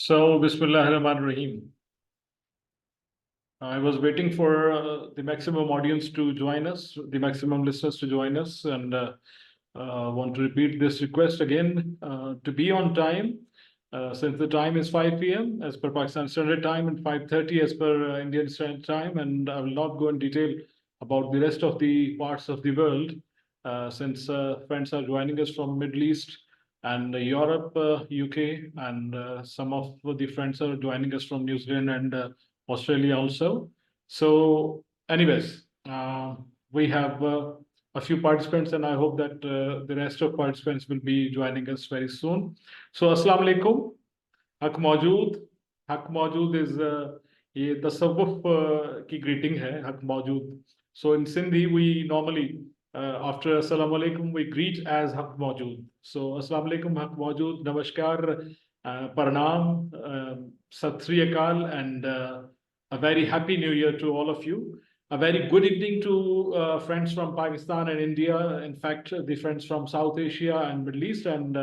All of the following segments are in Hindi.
So, Bismillah ar-Rahman ar-Rahim. I was waiting for the maximum audience to join us, the maximum listeners to join us, and want to repeat this request again to be on time. Since the time is 5 p.m. as per Pakistan Standard Time and 5:30 as per Indian Standard Time, and I will not go in detail about the rest of the parts of the world, since friends are joining us from Middle East and Europe, UK, and some of the friends are joining us from New Zealand and Australia also. So, anyways, we have a few participants, and I hope that the rest of participants will be joining us very soon. So, Assalamu alaikum. हक मौजूद हक मौजूद is ये तसव्वुफ की greeting है हक मौजूद. So in Sindhi we normally after Assalamu alaikum we greet as hak maujood. So Assalamu alaikum, hak maujood, namaskar, pranam, sat sri akal, and a very happy new year to all of you. A very good evening to friends from Pakistan and India. In fact, the friends from South Asia and Middle East, and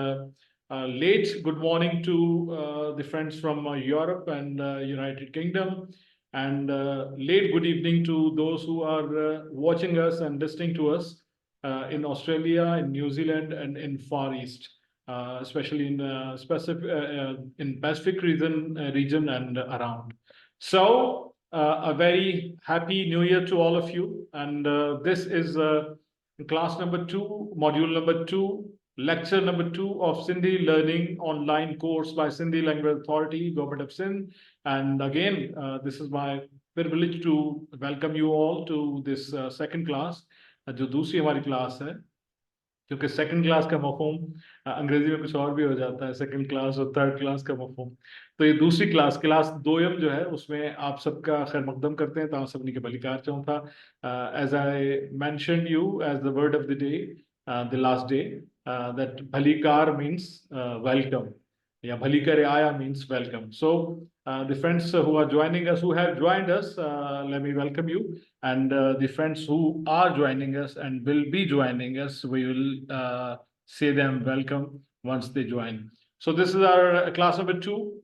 late good morning to the friends from Europe and United Kingdom, and late good evening to those who are watching us and listening to us in Australia, in New Zealand, and in Far East, especially in specific in Pacific region and around. So a very happy New Year to all of you, and this is class number 2, module number 2, lecture number 2 of Sindhi Learning online course by Sindhi Language Authority, Government of Sindh. And again, this is my privilege to welcome you all to this second class, जो दूसरी हमारी क्लास है, क्योंकि सेकंड क्लास का मफहूम अंग्रेजी में कुछ और भी हो जाता है, सेकंड क्लास और थर्ड क्लास का मफहूम. तो ये दूसरी क्लास दोयम जो है उसमें आप सबका खैर मकदम करते हैं. तव्हां सभिनी खे भलीकार चऊं था. As I mentioned you as the word of the day, the last day, that भलीकार means welcome. Yeah, Bhalikare Aya means welcome. So the friends who are joining us, who have joined us, let me welcome you. And the friends who are joining us and will be joining us, we will say them welcome once they join. So this is our class number 2.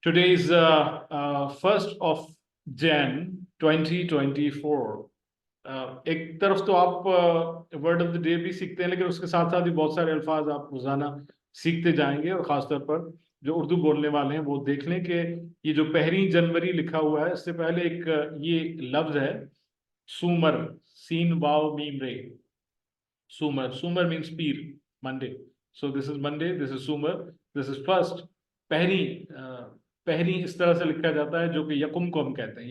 Today is 1st of Jan 2024. एक तरफ तो आप वर्ड ऑफ द डे भी सीखते हैं, लेकिन उसके साथ साथ भी बहुत सारे अल्फाज आप रोजाना सीखते जाएंगे. और खासतौर पर जो उर्दू बोलने वाले हैं वो देख लें कि ये जो 1 जनवरी लिखा हुआ है, इससे पहले एक ये लफ्ज है सूमर, सीन वाव मीम रे. Soomar means Pir, Monday. So this is Monday, this is Soomar, this is first. पहली इस तरह से लिखा जाता है जो कि यकुम को हम कहते हैं.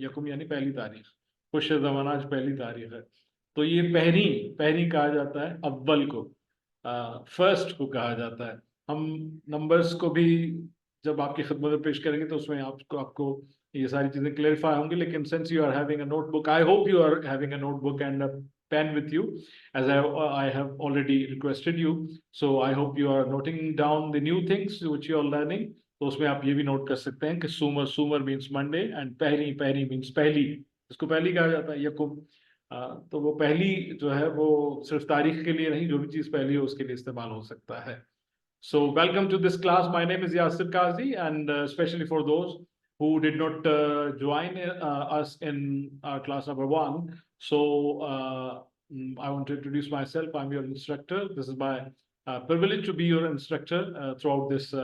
यकुम यानी पहली तारीख. खुश ज़माना आज पहली तारीख है, तो ये पहरी कहा जाता है. अव्वल को, फर्स्ट को कहा जाता है. हम नंबर्स को भी जब आपकी खिदमत में पेश करेंगे तो उसमें आपको ये सारी चीजें क्लेरिफाई होंगी. लेकिन since you are having a notebook, I hope you are having a notebook and a pen with you, as I have already requested you. So I hope you are noting down the new things which you are learning. तो उसमें आप ये भी नोट कर सकते हैं कि सूमर मीन्स मंडे एंड पहरी मीन्स पहली. इसको पहली कहा जाता है, यकुम. तो वो पहली जो है वो सिर्फ तारीख के लिए नहीं, जो भी चीज पहली हो उसके लिए इस्तेमाल हो सकता है. So welcome to this class. My name is Yasir Kazi, and especially for those who did not join us in our class number 1. So I want to introduce myself. I'm your instructor. This is my privilege to be your instructor throughout this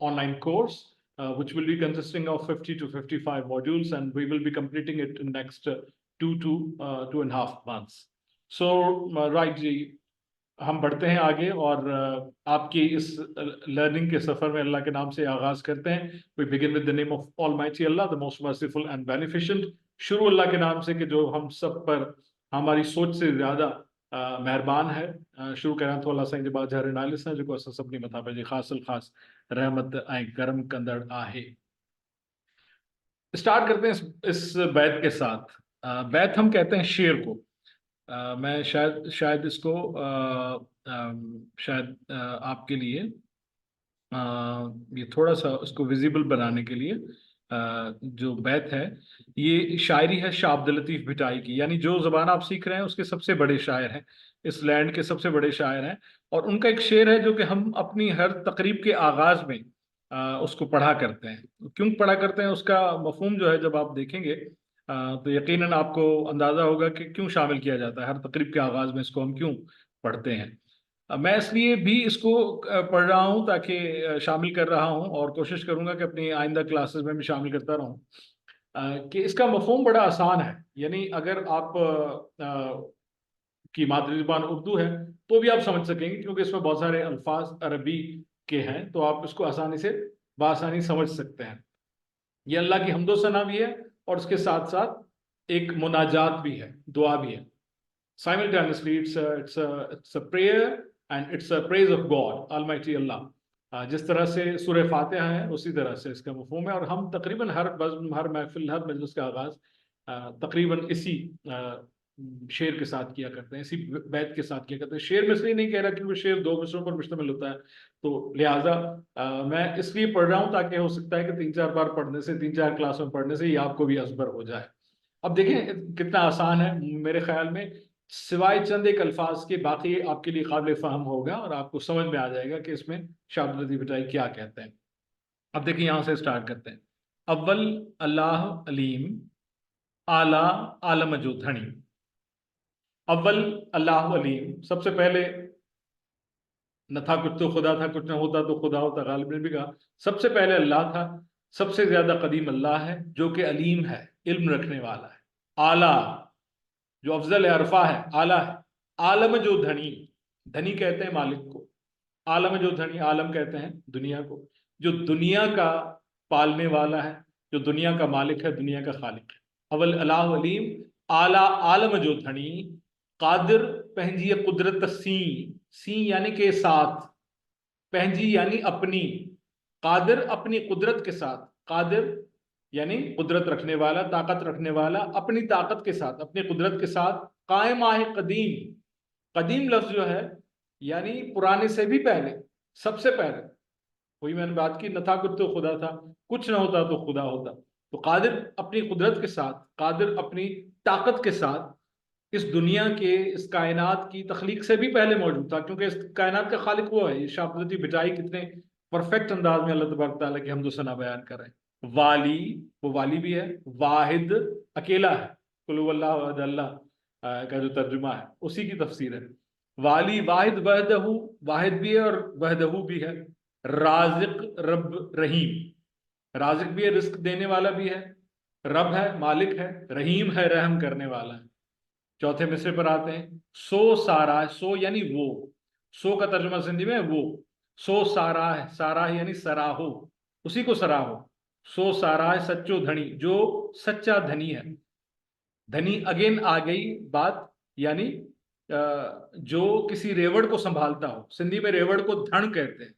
online course, which will be consisting of 50 to 55 modules, and we will be completing it in next 2 to 2.5 months. So right, जी, हम बढ़ते हैं आगे और आपकी इस लर्निंग के सफर में अल्लाह के नाम से आगाज करते हैं. We begin with the name of almighty Allah, the most merciful and beneficent. शुरू अल्लाह के नाम से कि जो हम सब पर हमारी सोच से ज्यादा मेहरबान है. शुरू करें तो अल्लाह साईं जे बाजार नालिस है, जो असां सभिनी मथां पंहिंजी ख़ास रहमत ऐं करम कंदड़ आहे. स्टार्ट करते हैं इस बैत के साथ. बैत हम कहते हैं शेर को. मैं शायद इसको आपके लिए ये थोड़ा सा इसको विजिबल बनाने के लिए जो बैत है, ये शायरी है शाह अब्दुल लतीफ भिटाई की, यानी जो जबान आप सीख रहे हैं उसके सबसे बड़े शायर हैं, इस लैंड के सबसे बड़े शायर हैं। और उनका एक शेर है जो कि हम अपनी हर तकरीब के आगाज में उसको पढ़ा करते हैं। क्यों पढ़ा करते हैं उसका मफहूम जो है जब आप देखेंगे तो यकीनन आपको अंदाजा होगा कि क्यों शामिल किया जाता है हर तकरीब के आगाज में, इसको हम क्यों पढ़ते हैं। मैं इसलिए भी इसको पढ़ रहा हूँ ताकि शामिल कर रहा हूँ, और कोशिश करूंगा कि अपनी आइंदा क्लासेस में भी शामिल करता रहूँ। कि इसका मफहूम बड़ा आसान है, यानी अगर आप की मादरी जुबान उर्दू है तो भी आप समझ सकेंगे, क्योंकि इसमें बहुत सारे अल्फाज अरबी के हैं, तो आप इसको आसानी से बासानी समझ सकते हैं। ये अल्लाह की हम्दो सना भी है और उसके साथ साथ एक मुनाजात भी है, दुआ भी है। Simultaneously, it's a prayer and it's a praise of God, Almighty Allah. जिस तरह से सूरह फातिहा है उसी तरह से इसका मफहूम है, और हम तकरीबन हर बज़्म, हर महफिल, हर मजलिस का आगाज तकरीबन इसी शेर के साथ किया करते हैं, इसी बैत के साथ किया करते हैं। शेर में इसलिए नहीं कह रहा क्योंकि शेर दो मिसरों पर मुश्तमिल होता है, तो लिहाजा मैं इसलिए पढ़ रहा हूँ ताकि हो सकता है कि 3-4 बार पढ़ने से, 3-4 क्लास में पढ़ने से ये आपको भी असबर हो जाए। अब देखें कितना आसान है, मेरे ख्याल में सिवाय चंद एक अल्फाज के बाकी आपके लिए काबिल फहम होगा और आपको समझ में आ जाएगा कि इसमें शाह अब्दुल लतीफ भिटाई क्या कहते हैं। अब देखिए यहां से स्टार्ट करते हैं। अव्वल अल्लाह अलीम, आला आलम जो धनी। अव्वल अल्लाह अलीम, सबसे पहले न था कुछ तो खुदा था, कुछ न होता तो खुदा होता, गालिब ने भी कहा सबसे पहले अल्लाह था, सबसे ज्यादा कदीम अल्लाह है जो कि अलीम है, इल्म रखने वाला है। आला, जो अफजल अरफा है, आला है। आलम जो धनी, धनी कहते हैं मालिक को, आलम जो धनी, आलम कहते हैं दुनिया को, जो दुनिया का पालने वाला है, जो दुनिया का मालिक है, दुनिया का खालिक है। अवल अलाह अलीम, आला आलम जो धनी, कादिर पहंजी कुदरत सी, सी यानी के साथ, पहंजी यानी अपनी, कादिर अपनी कुदरत के साथ, कादिर यानी कुदरत रखने वाला, ताकत रखने वाला, अपनी ताकत के साथ, अपनी कुदरत के साथ, कायम आहे कदीम। कदीम लफ्ज जो है यानी पुराने से भी पहले, सबसे पहले, वही मैंने बात की, न था कुछ तो खुदा था, कुछ ना होता तो खुदा होता। तो कादिर अपनी कुदरत के साथ, कादिर अपनी ताकत के साथ इस दुनिया के, इस कायनात की तख्लीक से भी पहले मौजूद था, क्योंकि इस कायनात का खालिक वो है। ये शाह अब्दुल लतीफ भिटाई कितने परफेक्ट अंदाज में अल्लाह तबारक तआला की हम्दो सना बयान कर रहे हैं। वाली, वो वाली भी है। वाहिद, अकेला है। कुल हु अल्लाहु अहद, अल्लाह का जो तर्जुमा है उसी की तफसीर है। वाली, वाहिद, वहदहू, वाहिद भी है और वहदहू भी है। राजिक, रब, रहीम, राजिक भी है, रिस्क देने वाला भी है, रब है, मालिक है, रहीम है, रहम करने वाला है। चौथे मिसरे पर आते हैं। सो सारा, सो यानी वो, सो का तर्जुमा सिंधी में वो, सो सारा है, सारा है यानी सराहो, उसी को सराहो। सो सारा है सच्चो धनी, जो सच्चा धनी है। धनी अगेन आ गई बात, यानी जो किसी रेवड़ को संभालता हो, सिंधी में रेवड़ को धन कहते हैं,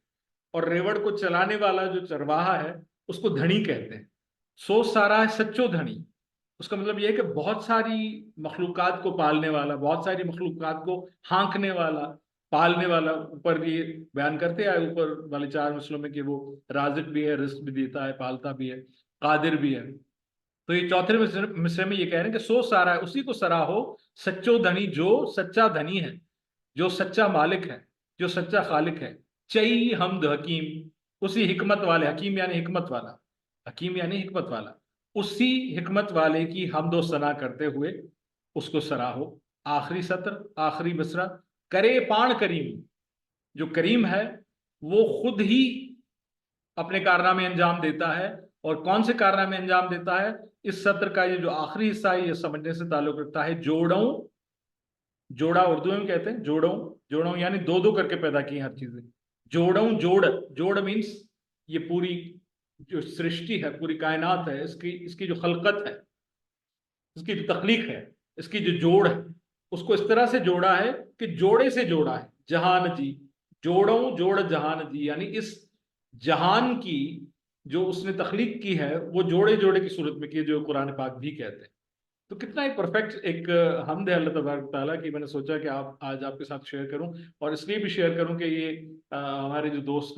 और रेवड़ को चलाने वाला जो चरवाहा है उसको धनी कहते हैं। सो सारा है सच्चो धनी, उसका मतलब यह है कि बहुत सारी मखलूकात को पालने वाला, बहुत सारी मखलूकात को हाँकने वाला, पालने वाला। ऊपर ये बयान करते आए ऊपर वाले 4 मिसलों में कि वो राजिक भी है, रिस्क भी देता है, पालता भी है, कादिर भी है। तो ये चौथे मिसरे में ये कह रहे हैं कि सो सारा है, उसी को सराहो, सच्चो धनी, जो सच्चा धनी है, जो सच्चा मालिक है, जो सच्चा खालिक है। चई हमद हकीम, उसी हिकमत वाले, हकीम यानी हिकमत वाला, हकीम यानी हिकमत वाला, उसी हिकमत वाले की हमदो सना करते हुए उसको सराहो। आखिरी सत्र, आखिरी मिसरा। करे पाण करीम, जो करीम है वो खुद ही अपने कारनामे अंजाम देता है। और कौन से कारनामे अंजाम देता है? इस सत्र का ये जो आखिरी हिस्सा है ये समझने से ताल्लुक रखता है। जोड़ों, जोड़ा उर्दू में कहते हैं जोड़ों, जोड़ों यानी दो दो करके पैदा की हर चीजें। जोड़ों, जोड़, जोड़ मीन्स ये पूरी जो सृष्टि है, पूरी कायनात है, इसकी इसकी जो खलकत है, इसकी जो तख्लीक है, इसकी जो जोड़ है, उसको इस तरह से जोड़ा है कि जोड़े से जोड़ा है। जहान जी, जोड़ों जोड़ जहान जी, यानी इस जहान की जो उसने तख्लीक की है वो जोड़े जोड़े की सूरत में की है, जो कुरान पाक भी कहते हैं। तो कितना ही परफेक्ट एक हमद है अल्लाह तबारक ताला की। मैंने सोचा कि आप आज आपके साथ शेयर करूं, और इसलिए भी शेयर करूं कि ये हमारे जो दोस्त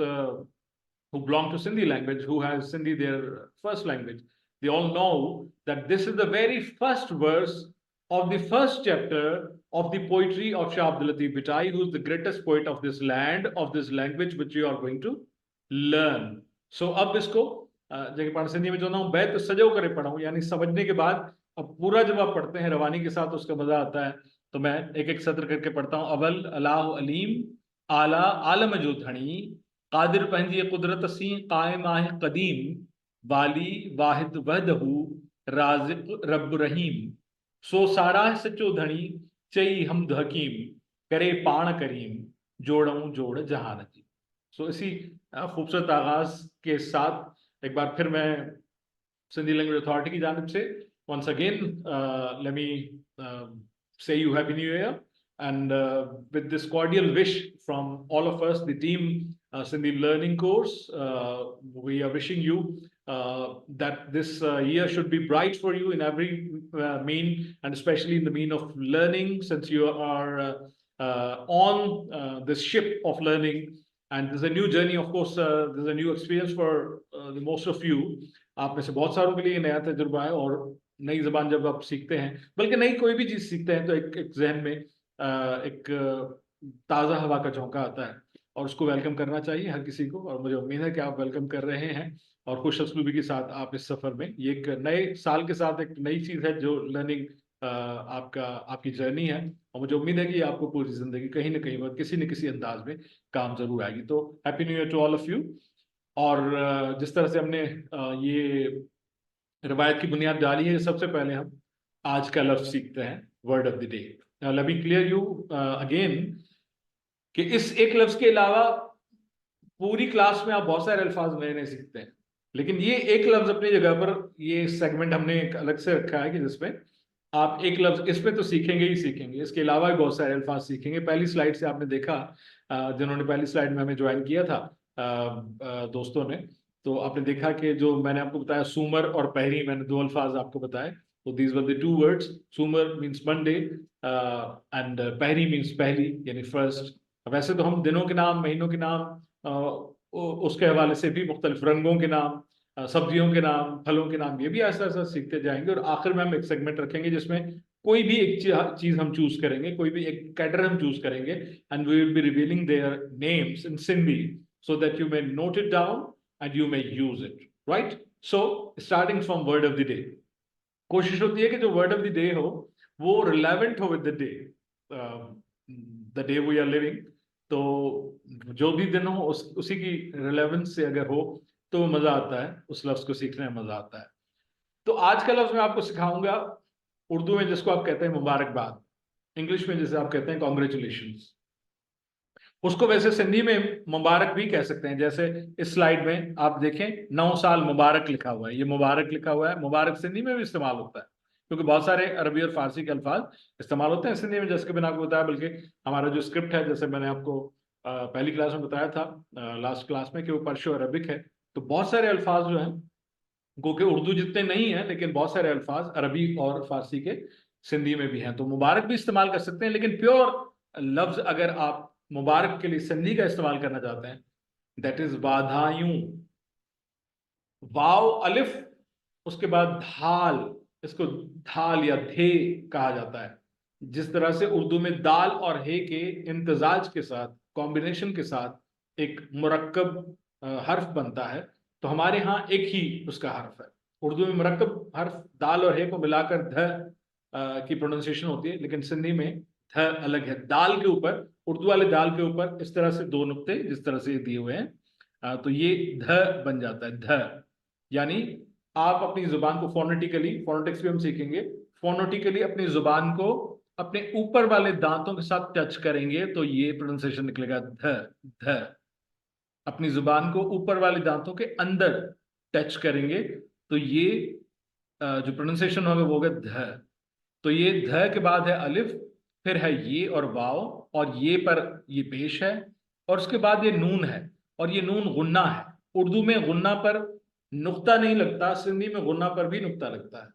who belong to Sindhi language, who has Sindhi their first language, they all know that this is the very first verse of the first chapter of the poetry of Shah Abdul Latif Bhitai, who is the greatest poet of this land, of this language which you are going to learn. So अब इसको जगह पाठ सिंधी में जो ना बैत सजो करे पढ़ाऊं, यानी समझने के बाद अब पूरा जब आप पढ़ते हैं रवानी के साथ उसका मजा आता है। तो मैं एक एक सत्र करके पढ़ता हूँ। अवल अलाह अलीम आला आलम जो धनी कादिर पंजी कुदरत सी कायम आहे कदीम वाली वाहिद वहदहू राज़िक रब रहीम सो सारा सचो धनी चई हमद हकीम करे पाण करीम जोड़ऊं जोड़ जहान जी। सो इसी खूबसूरत आगाज के साथ एक बार फिर मैं सिंधी लैंग्वेज अथॉरिटी की जानिब से once again let me say you happy new year, and with this cordial wish from all of us, the team Sindhi learning course, we are wishing you that this year should be bright for you in every mean, and especially in the mean of learning, since you are on this ship of learning, and there's a new journey, of course, there's a new experience for the most of you. आप में से बहुत सारों के लिए नया तजुर्बा है, और नई जबान जब आप सीखते हैं, बल्कि नई कोई भी चीज सीखते हैं, तो एक जहन में एक ताज़ा हवा का झोंका आता है, और उसको वेलकम करना चाहिए हर किसी को। और मुझे उम्मीद है कि आप वेलकम कर रहे हैं और खुश असलूबी के साथ आप इस सफर में, ये एक नए साल के साथ एक नई चीज है जो लर्निंग आपकी जर्नी है, और मुझे उम्मीद है कि आपको पूरी जिंदगी कहीं ना कहीं किसी न किसी अंदाज में काम जरूर आएगी। तो happy new year to all of you. और जिस तरह से हमने ये रिवायत की बुनियाद डाली है, सबसे पहले हम आज का लफ्ज सीखते हैं, word of the day. Let me clear you again कि इस एक लफ्ज के अलावा पूरी क्लास में आप बहुत सारे अल्फाज नए नए सीखते हैं, लेकिन ये एक लफ्ज अपनी जगह पर, ये सेगमेंट हमने एक अलग से रखा है कि जिसमें आप एक लफ्ज इसमें तो सीखेंगे ही सीखेंगे, इसके अलावा भी बहुत सारे अल्फाज सीखेंगे। पहली स्लाइड से आपने देखा, जिन्होंने पहली स्लाइड में हमें ज्वाइन किया था दोस्तों ने, तो आपने देखा कि जो मैंने आपको बताया सूमर और पहरी, मैंने दो अल्फाज आपको बताए। तो these were the two words, Soomar means Monday and पहरी मीन्स पहली, यानी फर्स्ट। वैसे तो हम दिनों के नाम, महीनों के नाम, उसके हवाले से भी मुख्तलिफ रंगों के नाम, सब्जियों के नाम, फलों के नाम, ये भी ऐसा ऐसा सीखते जाएंगे। और आखिर में हम एक सेगमेंट रखेंगे जिसमें कोई भी एक चीज हम चूज करेंगे, कोई भी एक कैटर हम चूज करेंगे, and we will be revealing their names in Sindhi so that you may note it down and you may use it, right? So starting from word of the day, कोशिश होती है कि जो word of the day हो वो relevant हो with the day, the day we are living। तो जो भी दिन हो उसी की relevance से अगर हो तो मजा आता है, उस लफ्ज को सीखने में मजा आता है। तो आज का लफ्ज मैं आपको सिखाऊंगा उर्दू में जिसको आप कहते हैं मुबारकबाद, इंग्लिश में जिसे आप कहते हैं कॉन्ग्रेचुलेशंस। उसको वैसे सिंधी में मुबारक भी कह सकते हैं, जैसे इस स्लाइड में आप देखें 9 साल मुबारक लिखा हुआ है, ये मुबारक लिखा हुआ है, मुबारक सिंधी में भी इस्तेमाल होता है, क्योंकि बहुत सारे अरबी और फारसी के अल्फाज इस्तेमाल होते हैं सिंधी में, जैसे कि मैंने आपको बताया। बल्कि हमारा जो स्क्रिप्ट है, जैसे मैंने आपको पहली क्लास में बताया था, लास्ट क्लास में, कि वो पर्शियो अरबिक है, तो बहुत सारे अल्फाज जो हैं गो के उर्दू जितने नहीं है, लेकिन बहुत सारे अल्फाज अरबी और फारसी के सिंधी में भी हैं। तो मुबारक भी इस्तेमाल कर सकते हैं, लेकिन प्योर लफ्ज अगर आप मुबारक के लिए सिंधी का इस्तेमाल करना चाहते हैं, दैट इज वाधायूं। वाव अलिफ, उसके बाद धाल, इसको धाल या धे कहा जाता है। जिस तरह से उर्दू में दाल और हे के इम्तजाज के साथ, कॉम्बिनेशन के साथ एक मुरक्कब हर्फ बनता है, तो हमारे यहाँ एक ही उसका हर्फ है। उर्दू में मुरक्कब हर्फ दाल और हे को मिलाकर ध की प्रोनाउंसिएशन होती है, लेकिन सिंधी में ध अलग है। दाल के ऊपर, उर्दू वाले दाल के ऊपर इस तरह से दो नुक्ते जिस तरह से दिए हुए हैं, तो ये ध बन जाता है, ध। यानी आप अपनी जुबान को फोनेटिकली, फोनेटिक्स भी हम सीखेंगे, फोनेटिकली अपनी जुबान को अपने ऊपर वाले दांतों के साथ टच करेंगे तो ये प्रोनाउंसिएशन निकलेगा ध ध। अपनी जुबान को ऊपर वाले दांतों के अंदर टच करेंगे तो ये जो प्रोनाउंसिएशन होगा वो होगा ध। तो ये ध के बाद है अलिफ, फिर है ये और वाव, और ये पर ये पेश है, और उसके बाद ये नून है, और ये नून गुन्ना है। उर्दू में गुन्ना पर नुक्ता नहीं लगता, सिंधी में गुन्ना पर भी नुक्ता लगता है।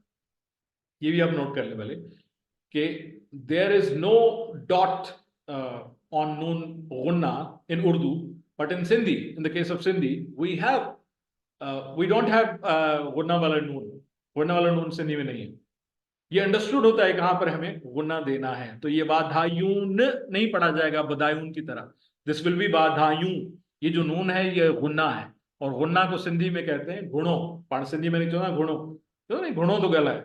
ये भी आप नोट कर ले पहले कि there is no dot on noon ghunna in Urdu, But in Sindhi, in the case of Sindhi, we don't have गुन्ना वाला नून. गुन्ना वाला नून सिंधी में नहीं है. ये अंडरस्टूड होता है कहां पर हमें गुन्ना देना है. तो ये वाधायून नहीं पढ़ा जाएगा बदायून की तरह. दिस विल बी वाधायूं. ये जो नून है ये गुन्ना है, और गुन्ना को सिंधी में कहते हैं घुणो. पण सिंधी में नहीं चवंदा घुणो. तो नहीं घुणो तो ॻाल्हाए.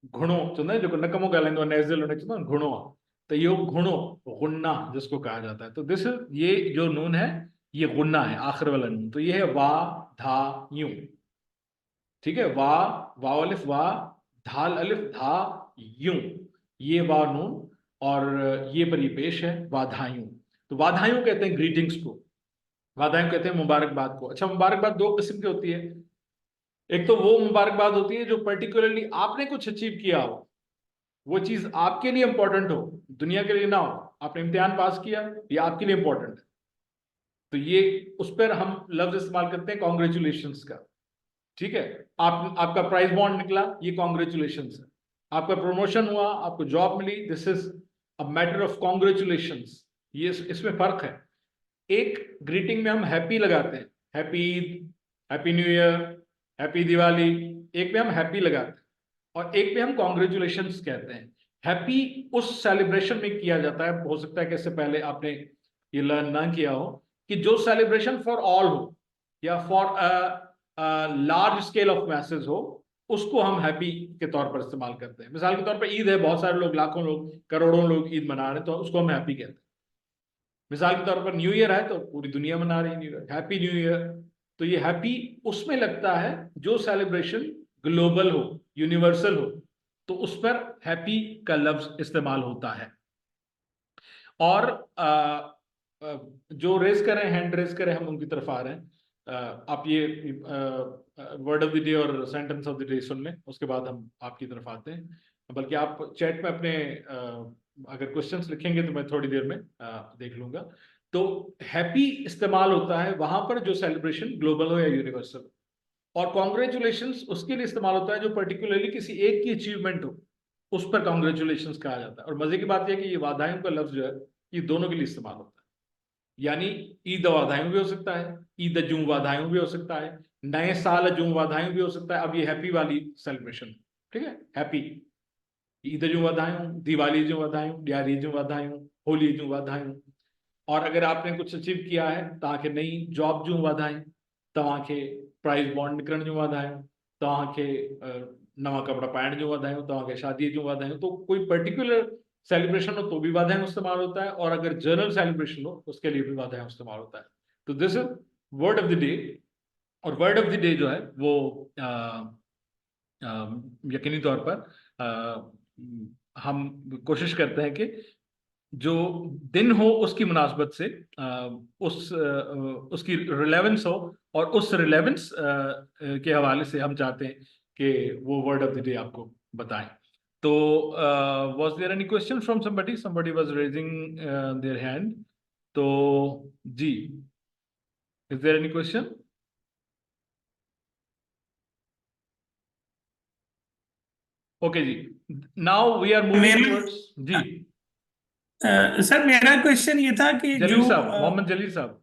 घुणो चवंदा जो नकमो ॻाल्हाईंदो आहे नेज़ल हुनखे चवंदा आहिनि घुणो आहे. तो ये घुणो गुन्ना जिसको कहा जाता है. तो दिस ये जो नून है ये गुन्ना है, आखिर वाला नून. तो ये है वा धा यूं. ठीक है, वा अलिफ वा, धाल अलिफ धा यूं. ये वा नून और ये परिपेश है वाधायूं. तो वाधायूं कहते हैं ग्रीटिंग्स को. वाधायूं कहते हैं मुबारकबाद को. अच्छा, मुबारकबाद दो किस्म की होती है. एक तो वो मुबारकबाद होती है जो पर्टिकुलरली आपने कुछ अचीव किया हो, वो चीज आपके लिए इंपॉर्टेंट हो, दुनिया के लिए ना हो. आपने इम्तिहान पास किया, ये आपके लिए इंपॉर्टेंट है, तो ये उस पर हम लफ्ज इस्तेमाल करते हैं कॉन्ग्रेचुलेशंस का. ठीक है, आपका प्राइज बॉन्ड निकला, ये कॉन्ग्रेचुलेशंस है. आपका प्रमोशन हुआ, आपको जॉब मिली, this is a matter of congratulations. ये इसमें फर्क है. एक ग्रीटिंग में हम हैप्पी लगाते हैं, happy Eid, happy new year, happy Diwali. एक में हम हैप्पी लगाते हैं और एक में हम कॉन्ग्रेचुलेशंस कहते हैं. हैप्पी उस सेलिब्रेशन में किया जाता है, हो सकता है कि इससे पहले आपने ये लर्न ना किया हो, कि जो सेलिब्रेशन फॉर ऑल हो या for large scale of message हो, उसको हम हैप्पी के तौर पर इस्तेमाल करते हैं. मिसाल के तौर पर ईद है, बहुत सारे लोग, लाखों लोग, करोड़ों लोग ईद मना रहे हैं, तो उसको हम हैप्पी कहते हैं. मिसाल के तौर पर न्यू ईयर है तो पूरी दुनिया मना रही है new year, happy new year. तो ये हैप्पी उसमें लगता है जो सेलिब्रेशन ग्लोबल हो, यूनिवर्सल हो, तो उस पर हैप्पी का लफ्ज इस्तेमाल होता है. और जो रेज करें, हैंड रेज करें, हम उनकी तरफ आ रहे हैं. आप ये वर्ड ऑफ द डे और सेंटेंस ऑफ द डे सुन लें, उसके बाद हम आपकी तरफ आते हैं. बल्कि आप चैट में अपने अगर क्वेश्चंस लिखेंगे तो मैं थोड़ी देर में देख लूंगा. तो हैप्पी इस्तेमाल होता है वहां पर जो सेलिब्रेशन ग्लोबल हो या यूनिवर्सल हो, और कॉन्ग्रेचुलेशंस उसके लिए इस्तेमाल होता है जो पर्टिकुलरली किसी एक की अचीवमेंट हो, उस पर कॉन्ग्रेचुलेशंस कहा जाता है. और मजे की बात यह कि ये वाधायूं का लफ्ज जो है ये दोनों के लिए इस्तेमाल होता है. यानी ईद वाधायूं भी हो सकता है, ईद जूं वाधायूं भी हो सकता है, नए साल जूं वाधायूं भी हो सकता है. अब ये हैप्पी वाली सेलिब्रेशन, ठीक है, हैप्पी ईद जूं वाधायूं, दिवाली जूं वाधायूं, ॾियारी जूं वाधायूं, होली जूं वाधायूं. और अगर आपने कुछ अचीव किया है, तव्हांखे नई जॉब जूं वाधायूं, तव्हांखे प्राइज बॉन्ड निकिरण जूं वाधायूं, तव्हांखे नवा कपिड़ा पाइण जूं वाधायूं, तव्हांखे शादीअ जूं वाधायूं. तो कोई पर्टिकुलर सेलिब्रेशन हो तो भी वाधायूं इस्तेमाल होता है, और अगर जनरल सेलिब्रेशन हो उसके लिए भी वाधायूं इस्तेमाल होता है. तो this is word of the day. और वर्ड ऑफ द डे जो है वो यकीनी तौर पर हम कोशिश करते हैं कि जो दिन हो उसकी मुनासबत से उसकी रिलेवेंस हो, और उस रिलेवेंस के हवाले से हम चाहते हैं कि वो वर्ड ऑफ द डे आपको बताएं. तो was there any question from somebody? Somebody was raising their hand. तो जी, is there any question? Okay जी, now we are moving towards जी. सर मेरा क्वेश्चन ये था कि जलील जो साहब, मोहम्मद जलील साहब.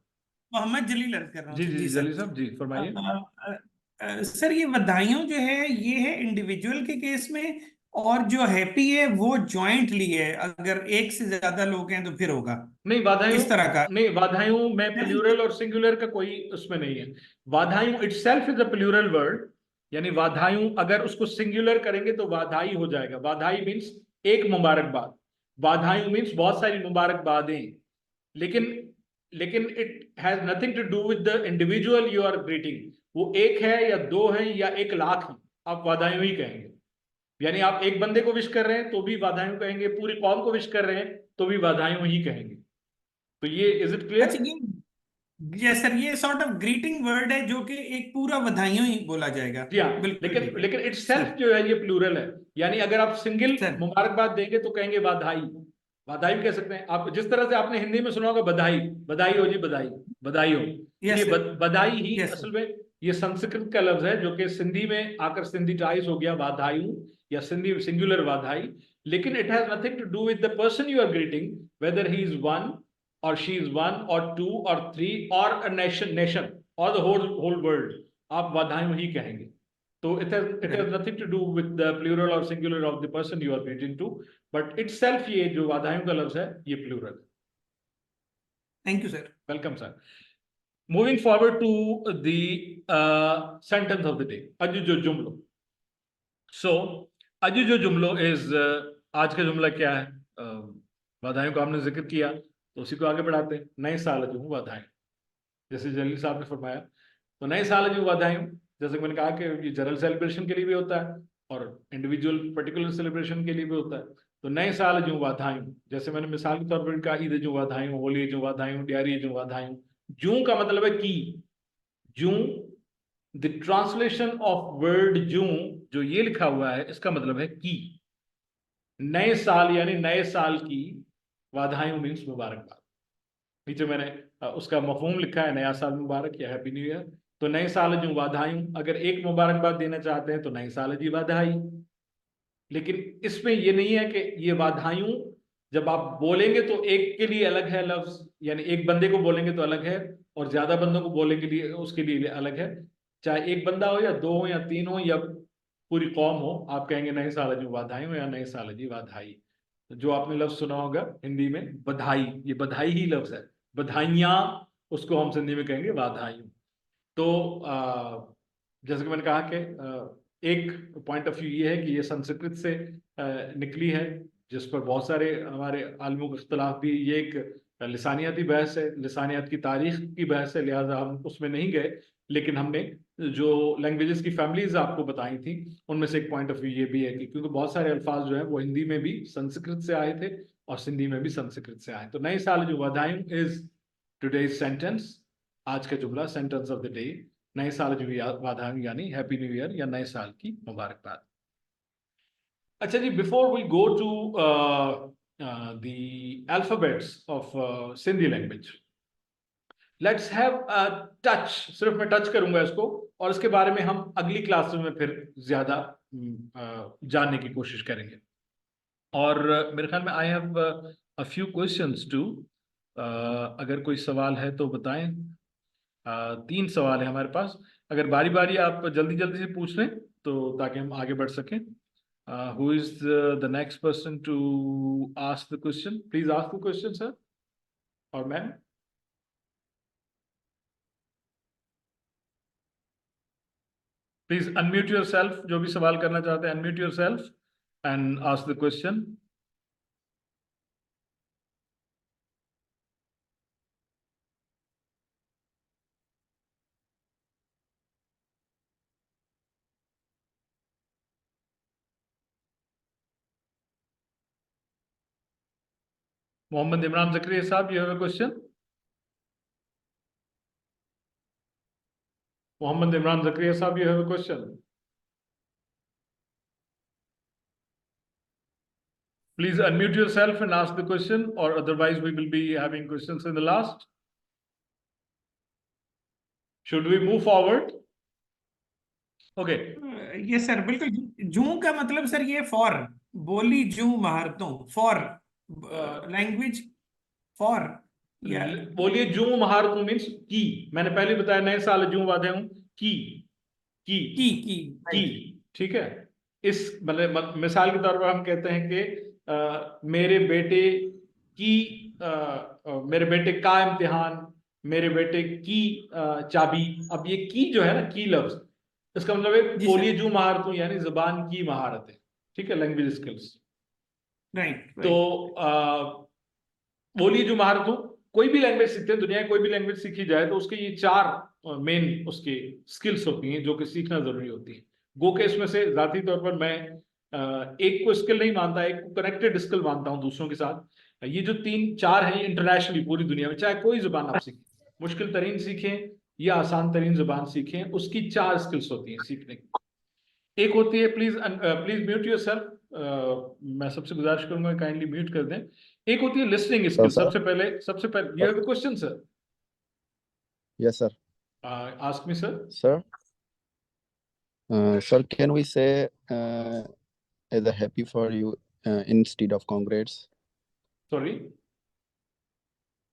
मोहम्मद जलील अर्ज कर रहा हूँ. जी सर, जी जी सर. जलील साहब जी फरमाइए. सर ये बधाइयों जो है ये है इंडिविजुअल के केस में, और जो हैप्पी है वो जॉइंटली है. अगर एक से ज्यादा लोग हैं तो फिर होगा नहीं वाधायूं, इस तरह का. नहीं वाधायूं में प्लूरल और सिंगुलर का कोई उसमें नहीं है. वाधायूं itself is a plural word. यानी वाधायूं अगर उसको सिंगुलर करेंगे तो वाधाई हो जाएगा. वाधाई मीन्स एक मुबारकबाद, वाधायूं मीन्स बहुत सारी मुबारकबादें. लेकिन लेकिन it has nothing to do with the individual you are greeting. वो एक है या दो है या 1,00,000 है, आप वाधायूं ही कहेंगे. यानी आप एक बंदे को विश कर रहे हैं तो भी वाधायूं कहेंगे, पूरी कौम को विश कर रहे हैं तो भी वाधायूं ही कहेंगे. तो ये इज इट क्लियर? अच्छा, ये सर ये सॉर्ट ऑफ ग्रीटिंग वर्ड है जो कि एक पूरा बधाइयों ही बोला जाएगा. जी हाँ, बिल्कुल. लेकिन इटसेल्फ जो है ये प्लूरल है. यानी अगर आप सिंगल सर. मुबारकबाद देंगे तो कहेंगे वाधाई. वाधाई भी कह सकते हैं आप. जिस तरह से आपने हिंदी में सुना होगा बधाई, बधाई हो जी, बधाई, बधाई हो. ये बधाई ही असल में ये संस्कृत का लफ्ज है जो कि सिंधी में आकर सिंधीटाइज हो गया वाधायूं, या सिंधी सिंगुलर वाधाई. लेकिन it has nothing to do with the person you are greeting, whether he is one or she is one or two or three or a nation or the whole world, आप वाधायूं ही कहेंगे. So it has nothing to do with the plural or singular of the person you are referring to, but itself ये जो वाधायूं का लफ्ज है ये plural. Thank you, sir. Welcome, sir. Moving forward to the sentence of the day, अजुजो जुमलो. So अजुजो जुमलो is आज का जुमला क्या है? वाधायूं का हमने जिक्र किया तो उसी को आगे बढ़ाते हैं. नए साल अजू वाधायूं, जैसे जलील साहब ने फरमाया, तो नए साल अजू वाधायूं, जैसे मैंने कहा कि ये जनरल सेलिब्रेशन के लिए भी होता है और इंडिविजुअल पर्टिकुलर सेलिब्रेशन के लिए भी होता है. तो नए साल अजू वाधायूं, जैसे मैंने मिसाल के तौर पर कहा, ईद अजू वाधायूं, होली अजू वाधायूं, ॾियारी अजू वाधायूं. जूं का मतलब है की. जूं, द ट्रांसलेशन ऑफ वर्ड जूं जो ये लिखा हुआ है इसका मतलब है की. नए साल यानी नए साल की, वाधायूं मीन्स मुबारकबाद. नीचे मैंने उसका मफहूम लिखा है, नया साल मुबारक या हैप्पी न्यू ईयर. तो नए साल जी वाधायूं, अगर एक मुबारकबाद देना चाहते हैं तो नए साल जी वाधाई. लेकिन इसमें ये नहीं है कि ये वाधायूं जब आप बोलेंगे तो एक के लिए अलग है लफ्ज, यानी एक बंदे को बोलेंगे तो अलग है और ज्यादा बंदों को बोलेंगे लिए उसके लिए अलग है. चाहे एक बंदा हो या दो हो या तीन हो या पूरी कौम हो, आप कहेंगे नए साल जी वाधायूं या नए साल जी वाधाई. जो आपने लफ्ज सुना होगा हिंदी में बधाई, ये बधाई ही लफ्ज है. बधाइयाँ, उसको हम सिंधी में कहेंगे वाधायूं. तो जैसे कि मैंने कहा कि एक पॉइंट ऑफ व्यू ये है कि ये संस्कृत से निकली है, जिस पर बहुत सारे हमारे आलिमों का इख्तलाफ भी. ये एक लिसानियाती बहस है, लिसानियात की तारीख की बहस है, लिहाजा हम उसमें नहीं गए. लेकिन हमने जो लैंग्वेजेस की फैमिलीज आपको बताई थी उनमें से एक पॉइंट ऑफ व्यू ये भी है कि क्योंकि बहुत सारे अल्फाज जो है वो हिंदी में भी संस्कृत से आए थे और सिंधी में भी संस्कृत से आए. तो नए साल जो वाधायूं इज टुडेज सेंटेंस, आज का जुमला, सेंटेंस ऑफ द डे. नए साल जो वाधायूं यानी हैप्पी न्यू ईयर या नए साल की मुबारकबाद. अच्छा जी, before we go to the alphabets of Sindhi language, let's have a touch. सिर्फ मैं टच करूंगा इसको और इसके बारे में हम अगली क्लास में फिर ज्यादा जानने की कोशिश करेंगे. और मेरे ख्याल में I have a few questions too. अगर कोई सवाल है तो बताएं. 3 सवाल है हमारे पास. अगर बारी बारी आप जल्दी जल्दी से पूछ लें तो ताकि हम आगे बढ़ सकें. Who is the next person to ask the question? Please ask the question sir और मैम. प्लीज अनम्यूट योरसेल्फ, जो भी सवाल करना चाहते हैं unmute yourself and ask the question. Mohammad Imran Zakaria sahab, you have a question? Mohammad Imran Zakaria sahab, you have a question? Please unmute yourself and ask the question, or otherwise we will be having questions in the last. Should we move forward? Okay. ये सर बिल्कुल. जूं का मतलब सर ये फॉर, बोली जूं महारतों, फॉर लैंग्वेज, फॉर या बोलिए जूं महारतों मीन्स की. मैंने पहले बताया नए साल जूं वाधायूं की. की, ठीक है. इस मतलब मिसाल के तौर पर हम कहते हैं कि मेरे बेटे की, मेरे बेटे का इम्तिहान, मेरे बेटे की चाबी. अब ये की जो है ना, की लफ्ज, इसका मतलब है बोलिए जूं महारतों यानी जुबान की महारत है. ठीक है, लैंग्वेज स्किल्स. राइट. तो बोलिए जूं महारतों, कोई भी लैंग्वेज सीखते हैं, दुनिया की कोई भी लैंग्वेज सीखी जाए तो उसके ये 4 मेन उसके स्किल्स होती हैं जो कि सीखना जरूरी होती है. गो के इसमें से जाती तौर पर मैं एक को स्किल नहीं मानता, एक को कनेक्टेड स्किल मानता हूं दूसरों के साथ. ये जो 3-4 हैं इंटरनेशनली पूरी दुनिया में, चाहे कोई जुबान आप सीखें, मुश्किल तरीन सीखें या आसान तरीन जुबान सीखें, उसकी 4 स्किल्स होती हैं सीखने की. एक होती है, प्लीज म्यूट योरसेल्फ. मैं सबसे गुजारिश करूंगा काइंडली म्यूट कर दें. एक होती है लिसनिंग स्किल. सबसे पहले you have a question sir? Yes, sir. Ask me sir. Sir, sir, can we say as a happy for you instead of congrats? Sorry.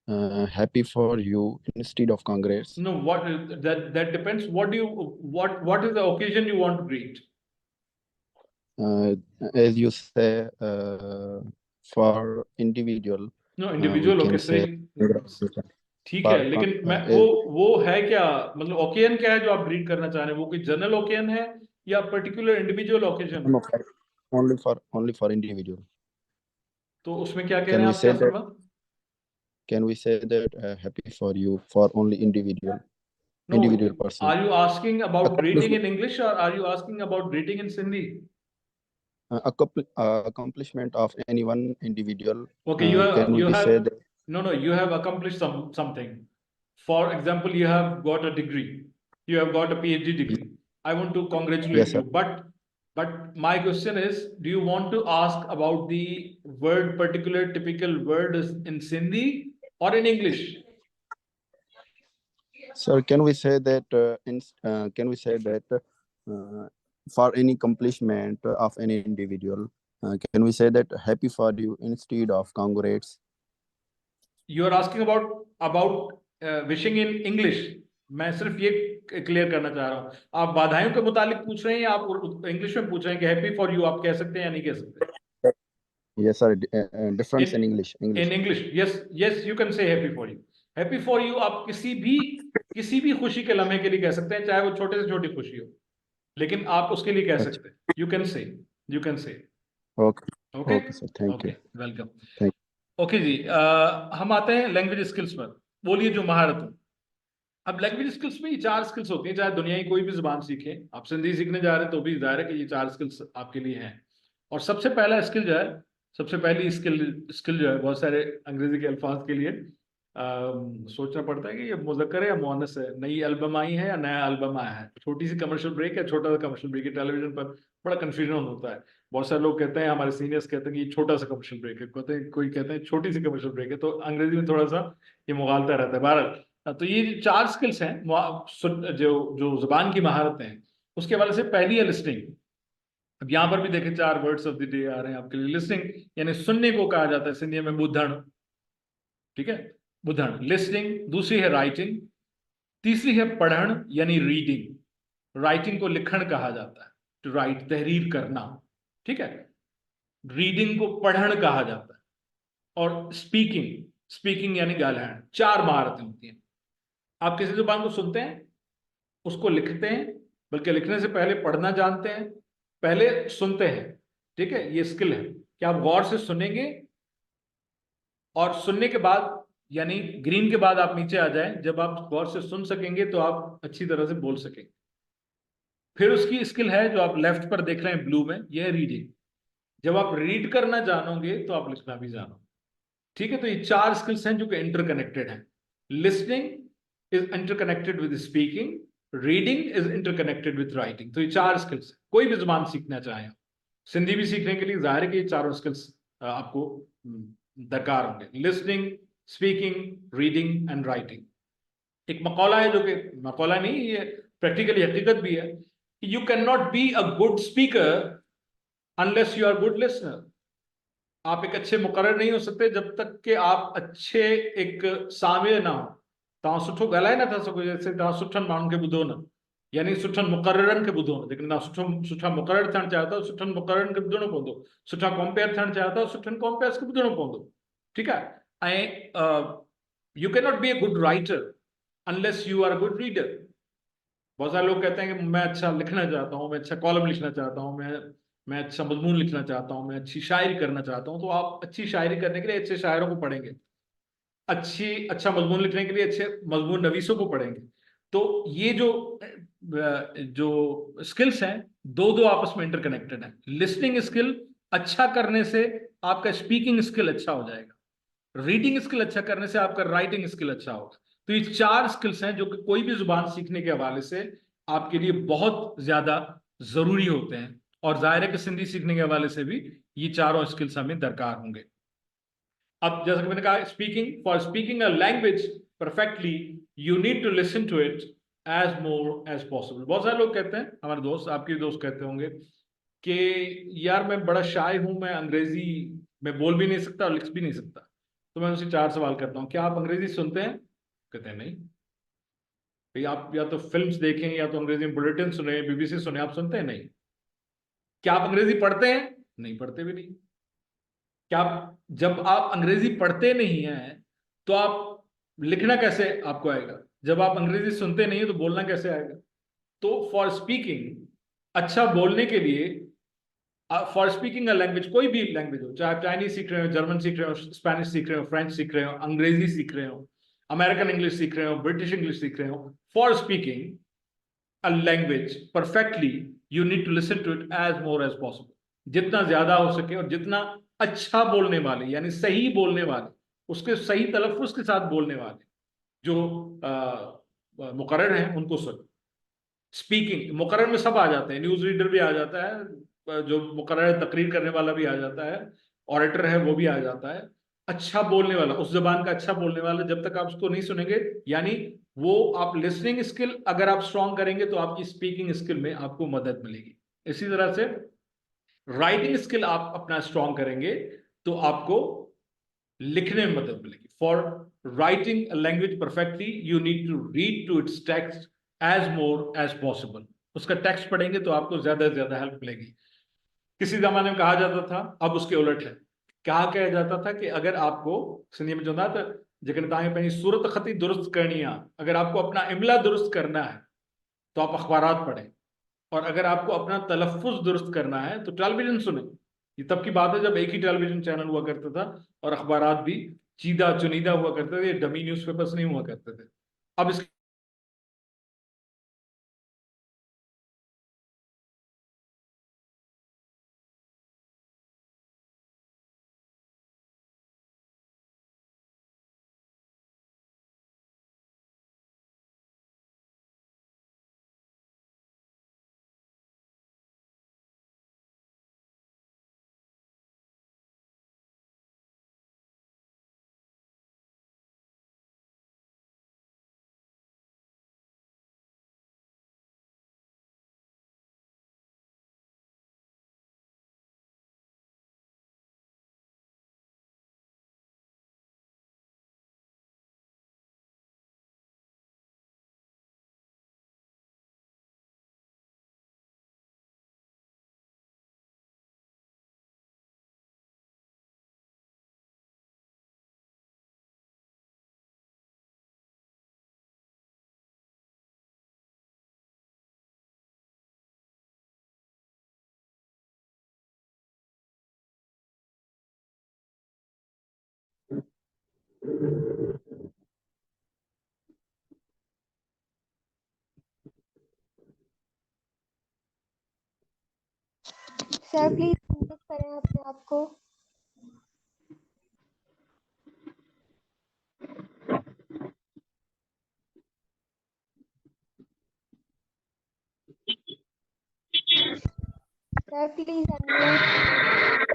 happy for you instead of congrats. No, that depends. What is the occasion you want to greet? Uh, as you say, for individual, No, we individual, okay, can say say ठीक है, for लेकिन मैं वो है क्या, मतलब ओकेजन क्या है जो आप ग्रीट करना चाह रहे हैं? वो कोई जनरल ओकेजन है या particular individual occasion? only for individual. तो उसमें क्या कह Can रहे हैं we आप, say क्या that? समझ? Can we say that happy for you for only individual No, individual person? are you asking about greeting in Accomplishment, English or are you asking about greeting in Sindhi? accomplishment of any one individual. Okay, Can you we have say that? no, you have accomplished something. For example, you have got a degree, you have got a PhD degree. I want to congratulate Yes, sir. you, but my question is, do you want to ask about the particular typical word is in Sindhi or in English? Sir, can we say that for any accomplishment of any individual, can we say that happy for you instead of congrats? You are asking about wishing in English. मैं सिर्फ ये क्लियर करना चाह रहा हूँ, आप बधाइयों के मुतालिक पूछ रहे हैं या आप इंग्लिश में पूछ रहे हैं कि हैप्पी फॉर यू आप कह सकते हैं या नहीं कह सकते? Yes, sir. Difference in English. In English, yes, you can say happy for you. Happy for you आप किसी भी खुशी के लम्हे के लिए कह सकते हैं, चाहे वो छोटे से छोटी खुशी हो, लेकिन आप उसके लिए कह सकते हैं. You can say. Okay. Okay. Okay, sir. Thank you. Welcome. Thank okay जी, हम आते हैं लैंग्वेज स्किल्स पर. बोलिए जो महारत हो. अब लैंग्वेज स्किल्स में ये 4 स्किल्स होती हैं, चाहे दुनिया की कोई भी जुबान सीखे. आप सिंधी सीखने जा रहे हैं तो भी जाहिर है कि ये 4 स्किल्स आपके लिए हैं. और सबसे पहला स्किल जो है, सबसे पहली स्किल जो है, बहुत सारे अंग्रेजी के अल्फाज के लिए सोचना पड़ता है कि ये मुज़क्कर है या मुअन्नस है, नई एल्बम आई है या नया एल्बम आया है, छोटी सी कमर्शियल ब्रेक है, छोटा सा कमर्शियल ब्रेक है. टेलीविजन पर बड़ा कंफ्यूजन होता है. बहुत सारे लोग कहते हैं, हमारे सीनियर्स कहते हैं कि ये छोटा सा कमर्शियल ब्रेक है, कोई कहते हैं छोटी सी कमर्शियल ब्रेक है. तो अंग्रेजी में थोड़ा सा ये मुगालता रहता है. बहरहाल, तो ये 4 स्किल्स हैं जो जुबान की महारत हैं. उसके हवाले से पहली है लिसनिंग. अब यहाँ पर भी देखें 4 वर्ड्स ऑफ द डे आ रहे हैं आपके लिए. लिसनिंग यानी सुनने को कहा जाता है सिंधी में बुधण. ठीक है, बुधण, लिसनिंग. दूसरी है राइटिंग. तीसरी है पढ़न यानी रीडिंग. राइटिंग को लिखण कहा जाता है, टू राइट, तहरीर करना. ठीक है, रीडिंग को पढ़न कहा जाता है. और स्पीकिंग यानी गालहण. 4 महारतें होती हैं. आप किसी जुबान को सुनते हैं, उसको लिखते हैं, बल्कि लिखने से पहले पढ़ना जानते हैं, पहले सुनते हैं. ठीक है, ये स्किल है कि आप गौर से सुनेंगे और सुनने के बाद यानी ग्रीन के बाद आप नीचे आ जाएं. जब आप गौर से सुन सकेंगे तो आप अच्छी तरह से बोल सकेंगे. फिर उसकी स्किल है जो आप लेफ्ट पर देख रहे हैं ब्लू में, यह है रीडिंग. जब आप रीड करना जानोगे तो आप लिखना भी जानोगे. ठीक है, तो ये 4 स्किल्स हैं जो कि इंटरकनेक्टेड हैं. Listening is interconnected with speaking, reading is interconnected with writing. तो ये 4 स्किल्स. कोई भी जुबान सीखना चाहें, सिंधी भी सीखने के लिए जाहिर है कि ये 4 स्किल्स आपको दरकार होंगे. Listening, speaking, reading and writing. एक मकौला है, जो कि मकौला नहीं, ये प्रैक्टिकली हकीकत भी है, you can not be a good speaker unless you are good listener. आप एक अच्छे मुकर्रर नहीं हो सकते जब तक कि आप अच्छे एक सामिर ना हो. तव्हां सुठो ॻाल्हाए नथा सघो जैसे तव्हां सुठनि माण्हुनि खे ॿुधो न, यानी सुठनि मुकर्ररनि खे ॿुधो न. जेकॾहिं तव्हां सुठा मुकर्रर थियणु चाहियो था, सुठनि मुकर्ररनि खे ॿुधणो पवंदो. सुठा कॉम्पेयर थियणु चाहियो था, सुठनि कॉम्पेयर्स खे ॿुधणो पवंदो. ठीकु आहे. ऐं you can not be a good writer unless you are a good reader. बहुत सारे लोग कहते हैं कि मैं अच्छा लिखना चाहता हूँ, मैं अच्छा कॉलम लिखना चाहता हूँ, मैं अच्छा मजमून लिखना चाहता हूँ, मैं अच्छी शायरी करना चाहता हूँ. तो आप अच्छी शायरी करने के लिए अच्छे शायरों को पढ़ेंगे, अच्छा मजमून लिखने के लिए अच्छे मजमून नवीसों को पढ़ेंगे. तो ये जो स्किल्स हैं, दो आपस में इंटरकनेक्टेड हैं. लिसनिंग स्किल अच्छा करने से आपका स्पीकिंग स्किल अच्छा हो जाएगा. रीडिंग स्किल अच्छा करने से आपका राइटिंग स्किल अच्छा होगा. तो ये 4 स्किल्स हैं जो कि कोई भी जुबान सीखने के हवाले से आपके लिए बहुत ज्यादा जरूरी होते हैं. और जाहिर है कि सिंधी सीखने के हवाले से भी ये 4 स्किल्स हमें दरकार होंगे. अब जैसा कि मैंने कहा, for speaking a language perfectly you need to listen to it as more as possible. बहुत सारे लोग कहते हैं, हमारे दोस्त, आपके दोस्त कहते होंगे कि यार मैं बड़ा शाय हूं, मैं अंग्रेजी में बोल भी नहीं सकता और लिख भी नहीं सकता, तो मैं उनसे 4 सवाल करता हूँ, क्या आप अंग्रेजी सुनते हैं? कहते हैं नहीं। भाई आप या तो फिल्म्स देखें या तो अंग्रेजी में बुलेटिन सुने, बीबीसी सुने, आप सुनते हैं नहीं। क्या आप अंग्रेजी पढ़ते हैं? नहीं पढ़ते भी नहीं। क्या आप, जब आप अंग्रेजी पढ़ते नहीं हैं तो आप लिखना कैसे आपको आएगा? जब आप अंग्रेजी सुनते नहीं है तो बोलना कैसे आएगा? तो फॉर स्पीकिंग, अच्छा बोलने के लिए, फॉर स्पीकिंग अ लैंग्वेज, कोई भी लैंग्वेज हो, चाहे आप चाइनीज सीख रहे हो, जर्मन सीख रहे हो, स्पेनिश सीख रहे हो, फ्रेंच सीख रहे हो, अंग्रेजी सीख रहे हो, अमेरिकन इंग्लिश सीख रहे हो, ब्रिटिश इंग्लिश सीख रहे हो, for speaking a language perfectly you need to listen to it as more as possible. जितना ज्यादा हो सके और जितना अच्छा बोलने वाले, यानी सही बोलने वाले, उसके सही तलफ्फुज के साथ बोलने वाले जो मुकर्रर हैं उनको सुन। स्पीकिंग मुकर्रर में सब आ जाते हैं, न्यूज रीडर भी आ जाता है, जो मुकर्रर तकरीर करने वाला भी आ जाता है, ऑरेटर है वो भी आ जाता है। अच्छा बोलने वाला, उस जबान का अच्छा बोलने वाला, जब तक आप उसको नहीं सुनेंगे, यानी वो आप लिसनिंग स्किल अगर आप स्ट्रांग करेंगे तो आपकी स्पीकिंग स्किल में आपको मदद मिलेगी। इसी तरह से राइटिंग स्किल आप अपना स्ट्रांग करेंगे तो आपको लिखने में मदद मिलेगी। For writing a language perfectly you need to read to its text as more as possible. उसका टेक्स्ट पढ़ेंगे तो आपको ज्यादा से ज्यादा हेल्प मिलेगी। किसी जमाने में कहा जाता था, अब उसके उलट है, क्या कहा जाता था कि अगर आपको सिंधी में जो ना तो जेकॾहिं तव्हांखे पंहिंजी सूरत ख़ती दुरुस्त करनी है, अगर आपको अपना इमला दुरुस्त करना है तो आप अखबारात पढ़ें, और अगर आपको अपना तलफ्फुज दुरुस्त करना है तो टेलीविजन सुने। ये तब की बात है जब एक ही टेलीविजन चैनल हुआ करता था और अखबारात भी चीदा चुनीदा हुआ करते थे, डमी न्यूज़पेपर्स नहीं हुआ करते थे। अब इस सर प्लीज अनम्यूट करें अपने आप को। Sir please unmute.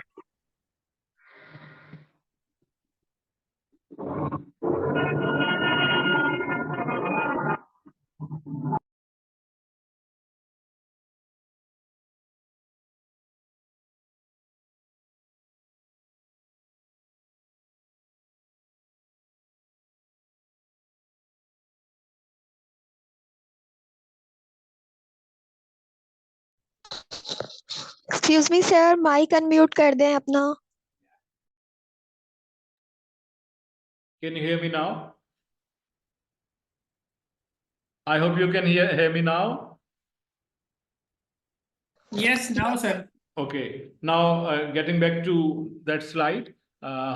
Excuse me sir, mic unmute कर दें अपना। Can you hear me now? I hope you can hear me now. Yes, now sir. Okay, now getting back to that slide,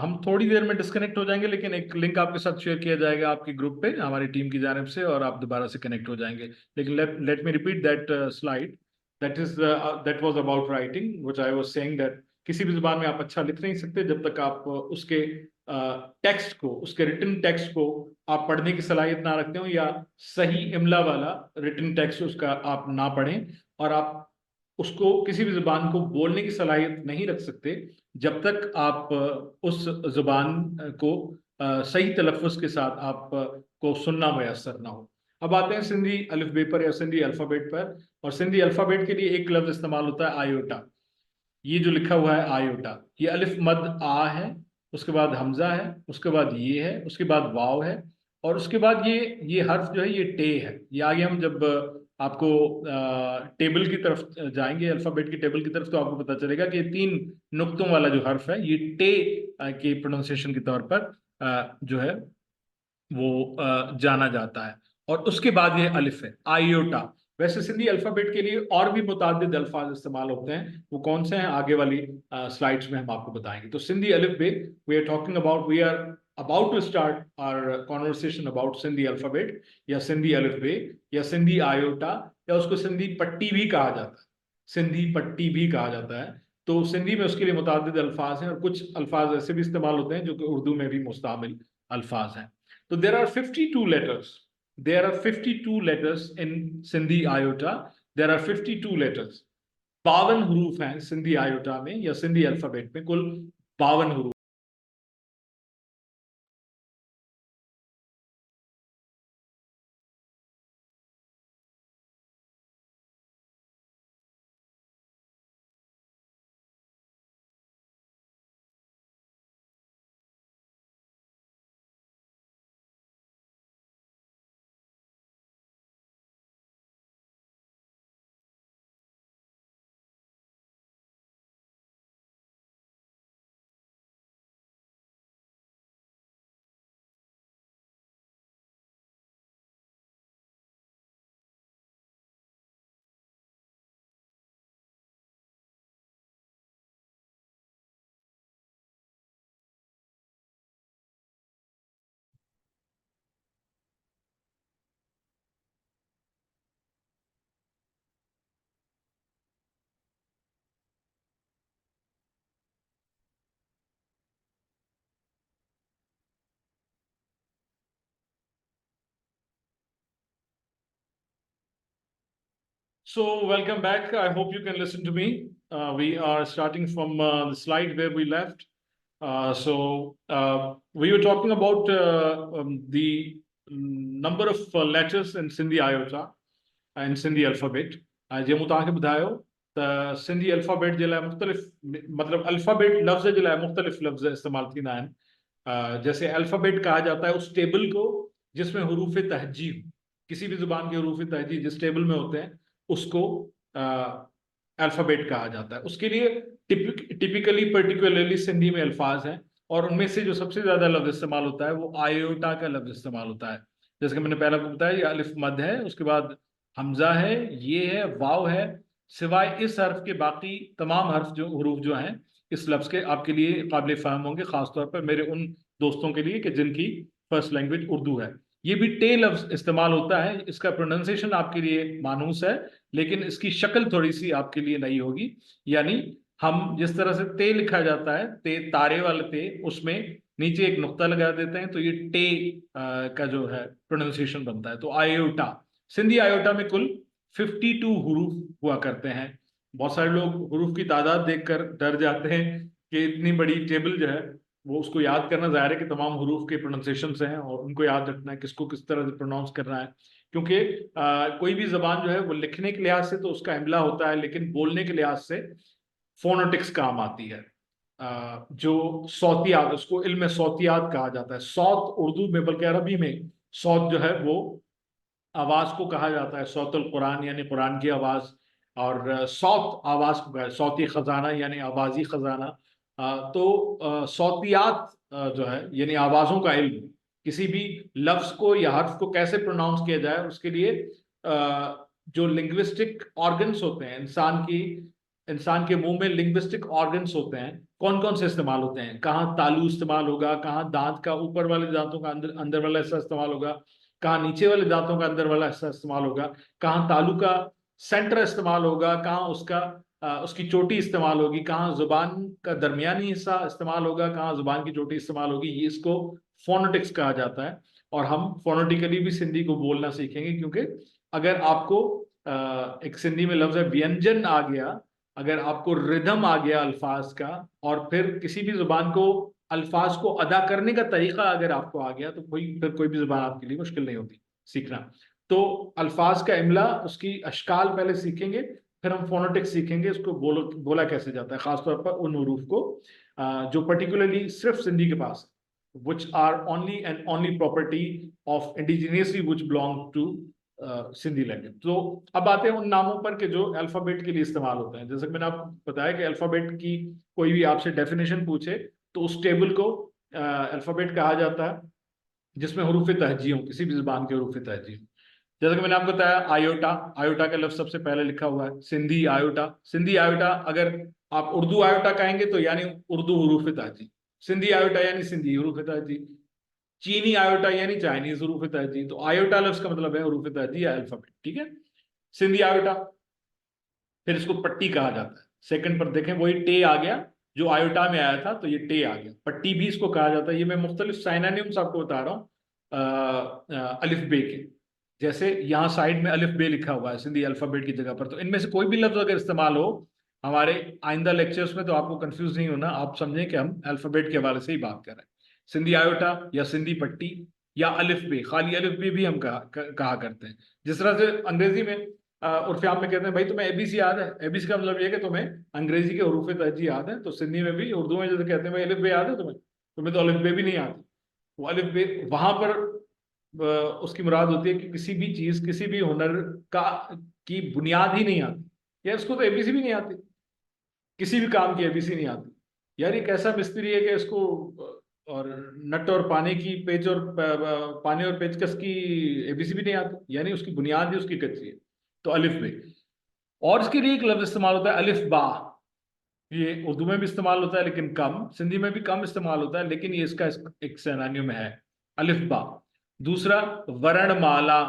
हम थोड़ी देर में डिस्कनेक्ट हो जाएंगे, लेकिन एक लिंक आपके साथ शेयर किया जाएगा आपकी ग्रुप पे हमारी टीम की जानिब से, और आप दोबारा से कनेक्ट हो जाएंगे। लेकिन let me repeat that slide, that was about writing which I was saying that किसी भी जुबान में आप अच्छा लिख नहीं सकते जब तक आप उसके टेक्स्ट को, उसके रिटन टेक्स्ट को आप पढ़ने की सलाहियत ना रखते हो, या सही इमला वाला रिटन टेक्स्ट उसका आप ना पढ़ें, और आप उसको किसी भी जुबान को बोलने की सलाहियत नहीं रख सकते जब तक आप उस जुबान को सही तलफ़्फ़ुज़ के साथ आप को सुनना मयसर ना हो। अब आते हैं सिंधी अलिफ़बे पर या सिंधी अल्फ़ाबेट पर, और सिंधी अल्फ़ाबेट के लिए एक लफ्ज़ इस्तेमाल होता है आयोटा। ये जो लिखा हुआ है आयोटा, ये अलिफ मद आ है, उसके बाद हमजा है, उसके बाद ये है, उसके बाद वाव है, और उसके बाद ये हर्फ जो है ये टे है। ये आगे हम जब आपको टेबल की तरफ जाएंगे, अल्फाबेट की टेबल की तरफ, तो आपको पता चलेगा कि 3 नुक्तों वाला जो हर्फ है ये टे के प्रोनाउंसिएशन के तौर पर जो है वो जाना जाता है। और उसके बाद ये अलिफ है, आयोटा। वैसे सिंधी अल्फाबेट के लिए और भी मुतादिद अल्फाज इस्तेमाल होते हैं, वो कौन से हैं आगे वाली स्लाइड्स में हम आपको बताएंगे। तो सिंधी अलिफ बे, we are talking about, we are about to start our conversation about Sindhi alphabet या सिंधी अलिफ बे या सिंधी आयोटा, या उसको सिंधी पट्टी भी कहा जाता है, सिंधी पट्टी भी कहा जाता है। तो सिंधी में उसके लिए मुतादिद अल्फाज हैं, और कुछ अल्फाज ऐसे भी इस्तेमाल होते हैं जो कि उर्दू में भी मुस्तामिल अल्फाज हैं। So there are 52 letters. There are 52 letters in Sindhi iota. There are 52 letters. 52 हरूफ हैं सिंधी आयोटा में या सिंधी अल्फाबेट में, कुल 52 हरूफ। So welcome back. I hope you can listen to me. We are starting from the slide where we left. We were talking about the number of letters in Sindhi iota and Sindhi alphabet. जे मूं तव्हांखे ॿुधायो त सिंधी अल्फाबेट जे लाइ मुख़्तलिफ़, मतलब अल्फाबेट लफ्ज़ जे लाइ मुख़्तलिफ़ लफ्ज़ इस्तेमाल थींदा आहिनि। जैसे अल्फाबेट कहा जाता है उस टेबल को जिसमें हरूफ तहजी, किसी भी जुबान के हरूफ तहजी जिस टेबल में होते हैं उसको अल्फाबेट कहा जाता है। उसके लिए टिपिकली पर्टिकुलरली सिंधी में अल्फाज हैं, और उनमें से जो सबसे ज्यादा लफ्ज इस्तेमाल होता है वो आयोटा का लफ्ज इस्तेमाल होता है। जैसे कि मैंने पहले आपको बताया, ये अलिफ मद है, उसके बाद हमजा है, ये है, वाव है। सिवाय इस हर्फ के बाकी तमाम हर्फ जो हरूफ जो हैं इस लफ्ज के आपके लिए काबिल फहम होंगे, खासतौर पर मेरे उन दोस्तों के लिए कि जिनकी फर्स्ट लैंग्वेज उर्दू है। ये भी टे लफ्ज इस्तेमाल होता है, इसका प्रोनाउंसिएशन आपके लिए मानूस है, लेकिन इसकी शक्ल थोड़ी सी आपके लिए नई होगी। यानी हम जिस तरह से ते लिखा जाता है, ते तारे वाले ते, उसमें नीचे एक नुक्ता लगा देते हैं, तो ये टे का जो है प्रोनाउंसिएशन बनता है। तो आयोटा, सिंधी आयोटा में कुल 52 हरूफ हुआ करते हैं। बहुत सारे लोग हरूफ की तादाद देखकर डर जाते हैं कि इतनी बड़ी टेबल जो है वो उसको याद करना, ज़ाहिर है कि तमाम हरूफ के प्रोनाउंसिएशन हैं और उनको याद रखना है किसको किस तरह से प्रोनाउंस करना है, क्योंकि कोई भी जबान जो है वो लिखने के लिहाज से तो उसका इमला होता है, लेकिन बोलने के लिहाज से फोनेटिक्स काम आती है। जो सौतियात, उसको इल्म सौतियात कहा जाता है। सौत उर्दू में बल्कि अरबी में सौत जो है वो आवाज को कहा जाता है, सौतुल कुरान यानी कुरान की आवाज, और सौत आवाज को कहा है, सौती खजाना यानी आवाजी खजाना। तो सौतियात जो है यानी आवाजों का इल्म, किसी भी लफ्ज को या हर्फ को कैसे प्रोनाउंस किया जाए उसके लिए जो लिंग्विस्टिक ऑर्गन्स होते हैं इंसान के मुंह में लिंग्विस्टिक ऑर्गन्स होते हैं, कौन कौन से इस्तेमाल होते हैं, कहाँ तालू इस्तेमाल होगा, कहाँ दांत का ऊपर वाले दांतों का अंदर वाला हिस्सा इस्तेमाल होगा, कहाँ नीचे वाले दांतों का अंदर वाला हिस्सा इस्तेमाल होगा, कहाँ तालू का सेंटर इस्तेमाल होगा, कहाँ उसकी चोटी इस्तेमाल होगी, कहाँ जुबान का दरमियानी हिस्सा इस्तेमाल होगा, कहाँ जुबान की चोटी इस्तेमाल होगी। ये इसको फोनेटिक्स कहा जाता है, और हम फोनेटिकली भी सिंधी को बोलना सीखेंगे, क्योंकि अगर आपको एक सिंधी में लफ्ज है व्यंजन आ गया, अगर आपको रिदम आ गया अल्फाज का, और फिर किसी भी जुबान को अल्फाज को अदा करने का तरीका अगर आपको आ गया, तो फिर कोई भी जुबान आपके लिए मुश्किल नहीं होती सीखना। तो अल्फाज का इमला, उसकी अशकाल पहले सीखेंगे, फिर हम फोनेटिक्स सीखेंगे, उसको बोला कैसे जाता है, खासतौर पर उन हरूफ को। जो पर्टिकुलरली सिर्फ सिंधी के पास, which are only and only property of indigenously which belong to Sindhi language. तो अब आते हैं उन नामों पर के जो अल्फाबेट के लिए इस्तेमाल होते हैं। जैसे कि मैंने आपको बताया कि अल्फाबेट की कोई भी आपसे डेफिनेशन पूछे तो उस टेबल को अल्फाबेट कहा जाता है जिसमें हरूफ तहजी हो, किसी भी जुबान के हरूफ तहजी हो। जैसा कि मैंने आपको बताया आयोटा, आयोटा का लफ्ज सबसे पहले लिखा हुआ है। सिंधी आयोटा, सिंधी आयोटा अगर आप उर्दू आयोटा कहेंगे तो यानी उर्दू हरूफ तहजी, सिंधी आयोटा यानी सिंधी हरूफ तहजी, चीनी आयोटा यानी चाइनीज हरूफ तहजी। तो आयोटा लफ्ज का मतलब है हरूफ तहजी या अल्फाबेट, ठीक है। सिंधी आयोटा, फिर इसको पट्टी कहा जाता है। सेकंड पर देखें वही टे आ गया जो आयोटा में आया था, तो ये टे आ गया, पट्टी भी इसको कहा जाता है। ये मैं मुख्तलिफ साइनानिम्स आपको बता रहा हूँ अलिफ बे के। जैसे यहाँ साइड में अलिफ बे लिखा हुआ है सिंधी अल्फाबेट की जगह पर, तो इनमें से कोई भी लफ्ज अगर इस्तेमाल हो हमारे आइंदा लेक्चर्स में तो आपको कंफ्यूज नहीं होना, आप समझें कि हम अल्फाबेट के हवाले से ही बात कर रहे हैं। सिंधी आयोटा या सिंधी पट्टी या अलिफ बे, खाली अलिफ बे भी हम कहा करते हैं। जिस तरह से अंग्रेजी में उर्फ आम में कहते हैं भाई तुम्हें एबीसी याद है, एबीसी का मतलब ये कि तुम्हें अंग्रेजी के हरूफ तहजी याद है। तो सिंधी में भी, उर्दू में जैसे कहते हैं भाई अलिफ बे याद है तुम्हें, तुम्हें तो अलिफ बे भी नहीं आती। वो अलिफ बे वहां पर उसकी मुराद होती है कि किसी भी चीज, किसी भी हुनर का की बुनियाद ही नहीं आती। यार इसको तो एबीसी भी नहीं आती, किसी भी काम की एबीसी नहीं आती। यार ये कैसा मिस्त्री है कि इसको और नट और पानी की पेच और पानी और पेचकस की एबीसी भी नहीं आती, यानी उसकी बुनियाद ही उसकी कच्ची है। तो अलिफ बे। और इसके लिए एक लफ्ज इस्तेमाल होता है अलिफ बा, ये उर्दू में भी इस्तेमाल होता है लेकिन कम, सिंधी में भी कम इस्तेमाल होता है, लेकिन ये इसका एक सिनोनिम है अलिफ बा। दूसरा वर्णमाला,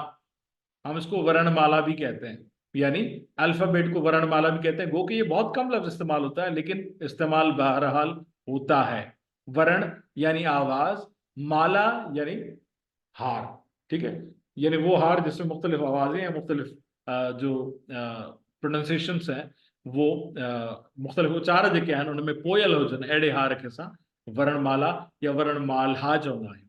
हम इसको वर्णमाला भी कहते हैं, यानी अल्फाबेट को वर्णमाला भी कहते हैं। गो कि ये बहुत कम लफ्ज इस्तेमाल होता है लेकिन इस्तेमाल बहरहाल होता है। वर्ण यानी आवाज, माला यानी हार, ठीक है, यानी वो हार जिसमें मुख्तलिफ आवाजें हैं, मुख्तलिफ जो प्रोनाउंसिएशंस हैं वो मुख्तलिफ उच्चारण जेके हैं उनमें पोयल हुजन एड़े हार के साथ वर्णमाला या वर्णमाला चवंदा आहियूं।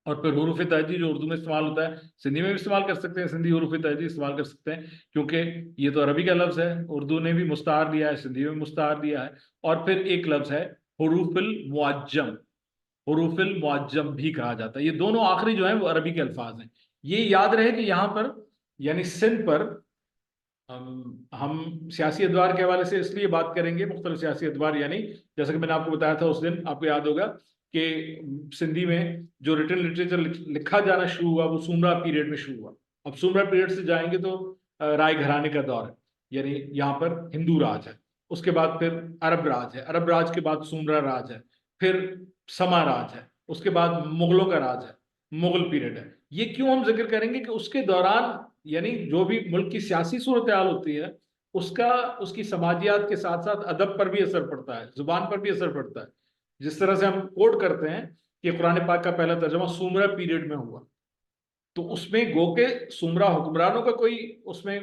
और फिर हरूफ तहजी जो उर्दू में इस्तेमाल होता है, सिंधी में भी इस्तेमाल कर सकते हैं, सिंधी हरूफ तहजी इस्तेमाल कर सकते हैं क्योंकि ये तो अरबी का लफ्ज है, उर्दू ने भी मुस्तार दिया है, सिंधी में मुस्तार दिया है। और फिर एक लफ्ज है हुरूफिल मुअज्जम, हुरूफिल मुअज्जम भी कहा जाता है। ये दोनों आखिरी जो है वो अरबी के अल्फाज हैं। ये याद रहे कि यहाँ पर यानी सिंध पर हम सियासी अदवार के हवाले से इसलिए बात करेंगे, मुख्तलिफ सियासी अदवार, यानी जैसा कि मैंने आपको बताया था उस दिन, आपको याद होगा कि सिंधी में जो रिटन लिटरेचर लिखा जाना शुरू हुआ वो सुमरा पीरियड में शुरू हुआ। अब सुमरा पीरियड से जाएंगे तो राय घराने का दौर है, यानी यहाँ पर हिंदू राज है, उसके बाद फिर अरब राज है, अरब राज के बाद सुमरा राज है, फिर समा राज है, उसके बाद मुगलों का राज है, मुगल पीरियड है। ये क्यों हम जिक्र करेंगे कि उसके दौरान यानी जो भी मुल्क की सियासी सूरत हाल होती है उसका उसकी समाजियात के साथ साथ अदब पर भी असर पड़ता है, जुबान पर भी असर पड़ता है। जिस तरह से हम कोट करते हैं कि कुरान पाक का पहला तर्जुमा सुमरा पीरियड में हुआ, तो उसमें गो के सुमरा हुक्मरानों का कोई उसमें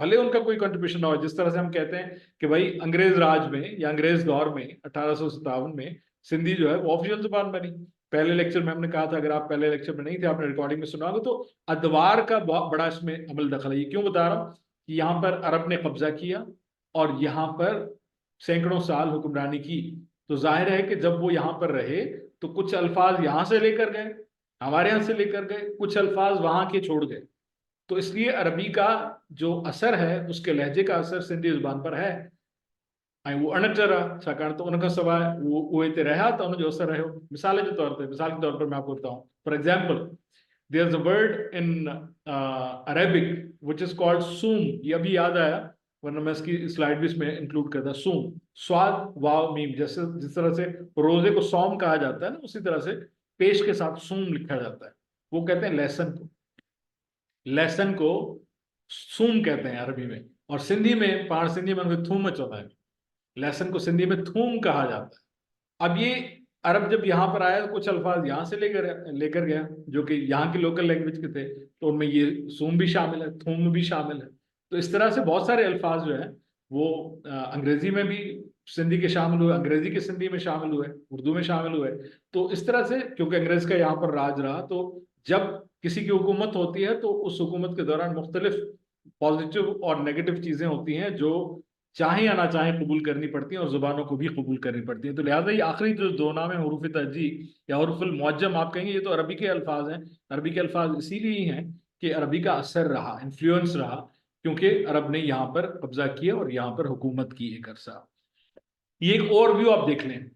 भले उनका कोई कंट्रीब्यूशन ना हो। जिस तरह से हम कहते हैं कि भाई अंग्रेज राज में या अंग्रेज दौर में 1857 में सिंधी जो है वो ऑफिशियल जुबान बनी। पहले लेक्चर में हमने कहा था, अगर आप पहले लेक्चर में नहीं थे, आपने रिकॉर्डिंग में सुना होगा, तो अदवार का बहुत बड़ा इसमें अमल दखल है। ये क्यों बता रहा हूँ कि यहाँ पर अरब ने कब्जा किया और यहाँ पर सैकड़ों साल हुक्मरानी की, तो जाहिर है कि जब वो यहाँ पर रहे तो कुछ अल्फाज यहाँ से लेकर गए, हमारे यहाँ से लेकर गए, कुछ अल्फाज वहाँ के छोड़ गए। तो इसलिए अरबी का जो असर है, उसके लहजे का असर सिंधी जुबान पर है। ऐं वो अणट रहा छाकाणि तो उनखां सवाइ उहे हिते रहिया त उनजो असर रहियो। मिसाल के तौर पर मैं आपको बताऊं, for example there is a word in Arabic which is called सूम। ये अभी याद आया, वरना मैं इसकी स्लाइड भी इसमें इंक्लूड करता। सूम, स्वाद वाव मीम, जैसे जिस तरह से रोजे को सौम कहा जाता है ना, उसी तरह से पेश के साथ सूम लिखा जाता है। वो कहते हैं लहसन को, लहसन को सूम कहते हैं अरबी में, और सिंधी में पाण सिंधी में उनखे थूम चवंदा आहिनि। लहसन को सिंधी में थूम कहा जाता है। अब ये अरब जब यहाँ पर आया तो कुछ अल्फाज यहाँ से लेकर गया जो कि यहाँ की लोकल लैंग्वेज के थे, तो उनमें ये सूम भी शामिल है, थूम भी शामिल है। तो इस तरह से बहुत सारे अल्फाज जो है वो अंग्रेजी में भी सिंधी के शामिल हुए, अंग्रेजी के सिंधी में शामिल हुए, उर्दू में शामिल हुए। तो इस तरह से क्योंकि अंग्रेज का यहाँ पर राज रहा, तो जब किसी की हुकूमत होती है तो उस हुकूमत के दौरान मुख्तलिफ पॉजिटिव और नेगेटिव चीजें होती हैं जो चाहे या ना चाहे कबूल करनी पड़ती हैं और जुबानों को भी कबूल करनी पड़ती हैं। तो लिहाजा ये आखिरी जो दो नाम है हरूफ तरजी या हरूफुल मुअज्जम आप कहेंगे, ये तो अरबी के अल्फाज हैं। अरबी के अल्फाज इसीलिए ही हैं कि अरबी का असर रहा, इन्फ्लुएंस रहा, क्योंकि अरब ने यहाँ पर कब्जा किया और यहाँ पर हुकूमत की एक अरसा। ये एक ओवरव्यू आप देख लें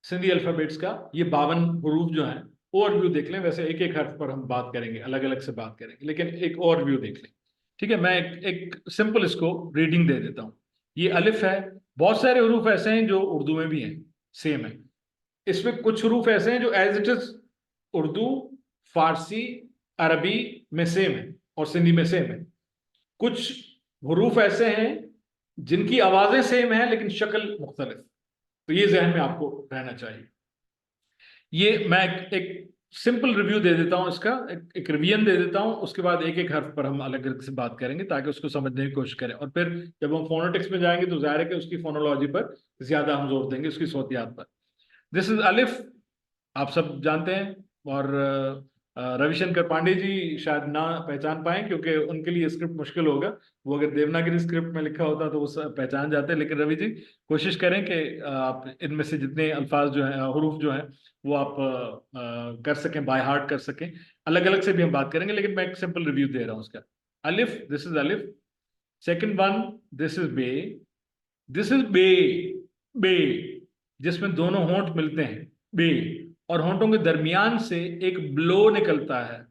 सिंधी अल्फाबेट्स का, ये 52 हरूफ जो हैं, ओवरव्यू देख लें। वैसे एक एक हर्फ पर हम बात करेंगे, अलग अलग से बात करेंगे, लेकिन एक ओवरव्यू देख लें। ठीक है, मैं एक सिंपल इसको रीडिंग दे देता हूँ। ये अलिफ है। बहुत सारे हरूफ ऐसे हैं जो उर्दू में भी हैं, सेम है। इसमें कुछ हरूफ ऐसे हैं जो एज इट इज उर्दू, फारसी, अरबी में सेम है और सिंधी में सेम है। कुछ हरूफ ऐसे हैं जिनकी आवाजें सेम है लेकिन शक्ल मुख्तलिफ। तो ये जहन में आपको रहना चाहिए। ये मैं एक सिंपल रिव्यू दे देता हूं इसका, एक रिवीजन दे देता हूं, उसके बाद एक एक हर्फ पर हम अलग अलग से बात करेंगे ताकि उसको समझने की कोशिश करें। और फिर जब हम फोनेटिक्स में जाएंगे तो जाहिर है कि उसकी फोनोलॉजी पर ज्यादा हम जोर देंगे, उसकी सौतियात पर। दिस इज अलिफ, आप सब जानते हैं। और रविशंकर पांडे जी शायद ना पहचान पाए क्योंकि उनके लिए स्क्रिप्ट मुश्किल होगा। वो अगर देवनागरी स्क्रिप्ट में लिखा होता तो वो पहचान जाते हैं। लेकिन रवि जी कोशिश करें कि आप इनमें से जितने अल्फाज जो हैं, हरूफ जो हैं, वो आप कर सकें, बाय हार्ट कर सकें। अलग अलग से भी हम बात करेंगे, लेकिन मैं एक सिंपल रिव्यू दे रहा हूँ उसका। अलिफ, दिस इज अलिफ। सेकंड वन, दिस इज बे। दिस इज बे, बे, जिसमें दोनों होंठ मिलते हैं, बे, और होंठों के दरमियान से एक ब्लो निकलता है,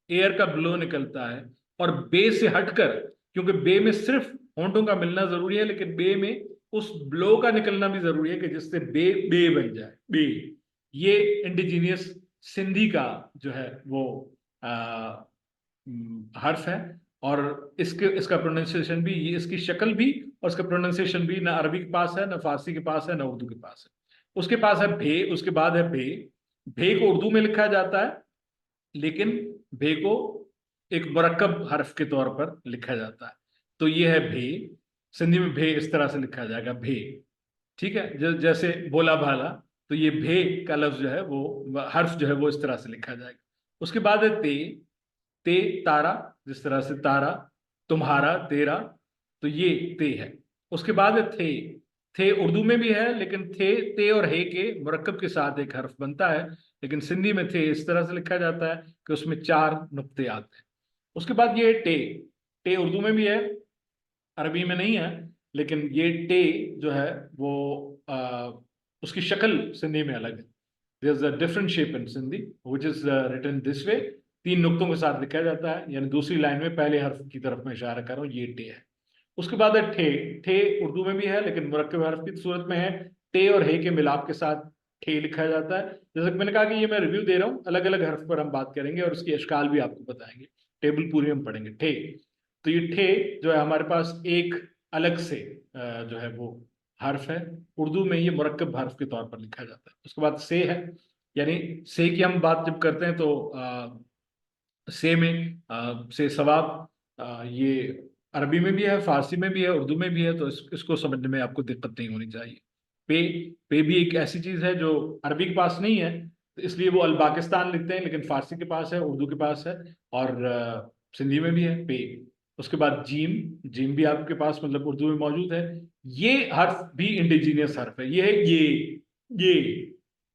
एयर का ब्लो निकलता है। और बे से हटकर, क्योंकि बे में सिर्फ होंठों का मिलना जरूरी है, लेकिन बे में उस ब्लो का निकलना भी जरूरी है कि जिससे बे बे बन जाए, बे। ये इंडिजीनियस सिंधी का जो है वो हर्फ है। और इसका प्रोनाउंसिएशन भी, ये इसकी शक्ल भी और इसका प्रोनाउंसिएशन भी ना अरबी के पास है, ना फारसी के पास है, ना उर्दू के पास है। उसके पास है भे, उसके बाद है भे। भे को उर्दू में लिखा जाता है, लेकिन भे को एक मुरक्कब हर्फ के तौर पर लिखा जाता है। तो ये है भे। सिंधी में भे इस तरह से लिखा जाएगा, भे। ठीक है, जैसे बोला भाला, तो ये भे का लफ्ज जो है वो हर्फ जो है वो इस तरह से लिखा जाएगा। उसके बाद है ते। ते तारा, जिस तरह से तारा, तुम्हारा, तेरा, तो ये ते है। उसके बाद है थे। थे उर्दू में भी है, लेकिन थे, ते और हे के मुरक्कब के साथ एक हर्फ बनता है। लेकिन सिंधी में थे इस तरह से लिखा जाता है कि उसमें 4 नुक्ते आते हैं। उसके बाद ये टे। टे उर्दू में भी है, अरबी में नहीं है, लेकिन ये टे जो है वो उसकी शक्ल सिंधी में अलग है। There is a different shape in Sindhi which is written this way. 3 नुक्तों के साथ लिखा जाता है, यानी दूसरी लाइन में पहले हर्फ की तरफ मैं इशारा कर रहा हूँ, ये टे है। उसके बाद है ठे। ठे उर्दू में भी है, लेकिन मुरक्कब हर्फ की सूरत में है। टे और हे के मिलाप के साथ ठे लिखा जाता है। जैसे कि मैंने कहा कि ये मैं रिव्यू दे रहा हूँ, अलग अलग हर्फ पर हम बात करेंगे और उसकी अशकाल भी आपको बताएंगे। टेबल पूरी हम पढ़ेंगे। ठे, तो ये ठे जो है हमारे पास एक अलग से जो है वो हर्फ है। उर्दू में ये मुरक्कब हर्फ के तौर पर लिखा जाता है। उसके बाद से है, यानी से की हम बात जब करते हैं तो से में से सवाब, ये अरबी में भी है, फारसी में भी है, उर्दू में भी है। तो इसको समझने में आपको दिक्कत नहीं होनी चाहिए। पे, पे भी एक ऐसी चीज है जो अरबी के पास नहीं है, तो इसलिए वो अल पाकिस्तान लिखते हैं, लेकिन फारसी के पास है, उर्दू के पास है, और सिंधी में भी है पे। उसके बाद जीम। जीम भी आपके पास मतलब उर्दू में मौजूद है। ये हर्फ भी इंडिजीनियस हर्फ है। ये है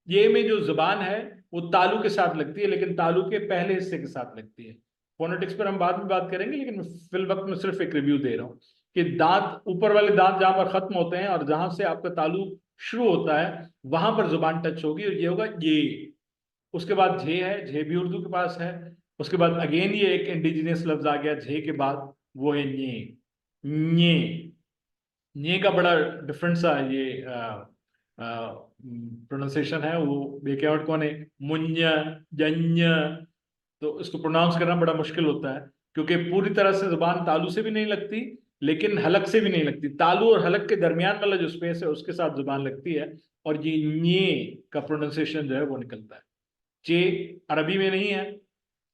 ये में जो जुबान है वो तालु के साथ लगती है, लेकिन तालु के पहले हिस्से के साथ लगती है। फोनेटिक्स पर हम बाद में बात करेंगे, लेकिन मैं फिल वक्त में सिर्फ एक रिव्यू दे रहा हूँ कि दांत, ऊपर वाले दांत जहां पर खत्म होते हैं और जहां से आपका तालु शुरू होता है, वहां पर जुबान टच होगी और ये होगा ये। उसके बाद झे है, झे भी उर्दू के पास है। उसके बाद अगेन ये एक इंडिजिनियस लफ्ज आ गया झे के बाद, वो है nye। nye का बड़ा डिफरेंट सा ये प्रोनाउंसिएशन है। वो बेकेवर्ड कौन है, मुन्य, जन्य। तो इसको प्रोनाउंस करना बड़ा मुश्किल होता है, क्योंकि पूरी तरह से जुबान तालु से भी नहीं लगती, लेकिन हलक से भी नहीं लगती। तालु और हलक के दरमियान वाला जो स्पेस है उसके साथ जुबान लगती है, और ये nye का प्रोनाउंसिएशन जो है वो निकलता है। चे अरबी में नहीं है,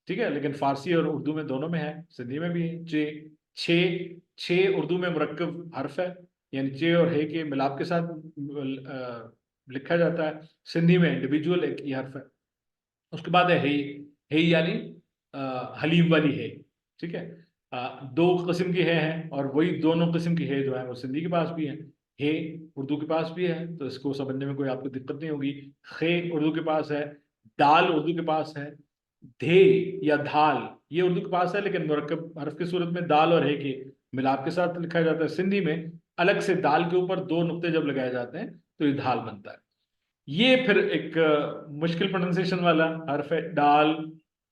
ठीक है, लेकिन फारसी और उर्दू में दोनों में है, सिंधी में भी है। चे, छे, छे उर्दू में मुरक्कब हर्फ है, यानी चे और हे के मिलाप के साथ लिखा जाता है। सिंधी में इंडिविजुअल एक ही हर्फ है। उसके बाद है हे। हे यानी हलीम वाली है, ठीक है। दो किस्म की है और वही दोनों किस्म की है जो है वो सिंधी के पास भी है उर्दू के पास भी है, तो इसको समझने में कोई आपको दिक्कत नहीं होगी। खे उर्दू के पास है, दाल उर्दू के पास है, धे या धाल ये उर्दू के पास है, लेकिन मुरक्कब हर्फ की सूरत में दाल और हे के मिलाप के साथ लिखा जाता है। सिंधी में अलग से दाल के ऊपर दो नुक्ते जब लगाए जाते हैं तो ये धाल बनता है। ये फिर एक मुश्किल प्रोनाउंसिएशन वाला हर्फ है, डाल।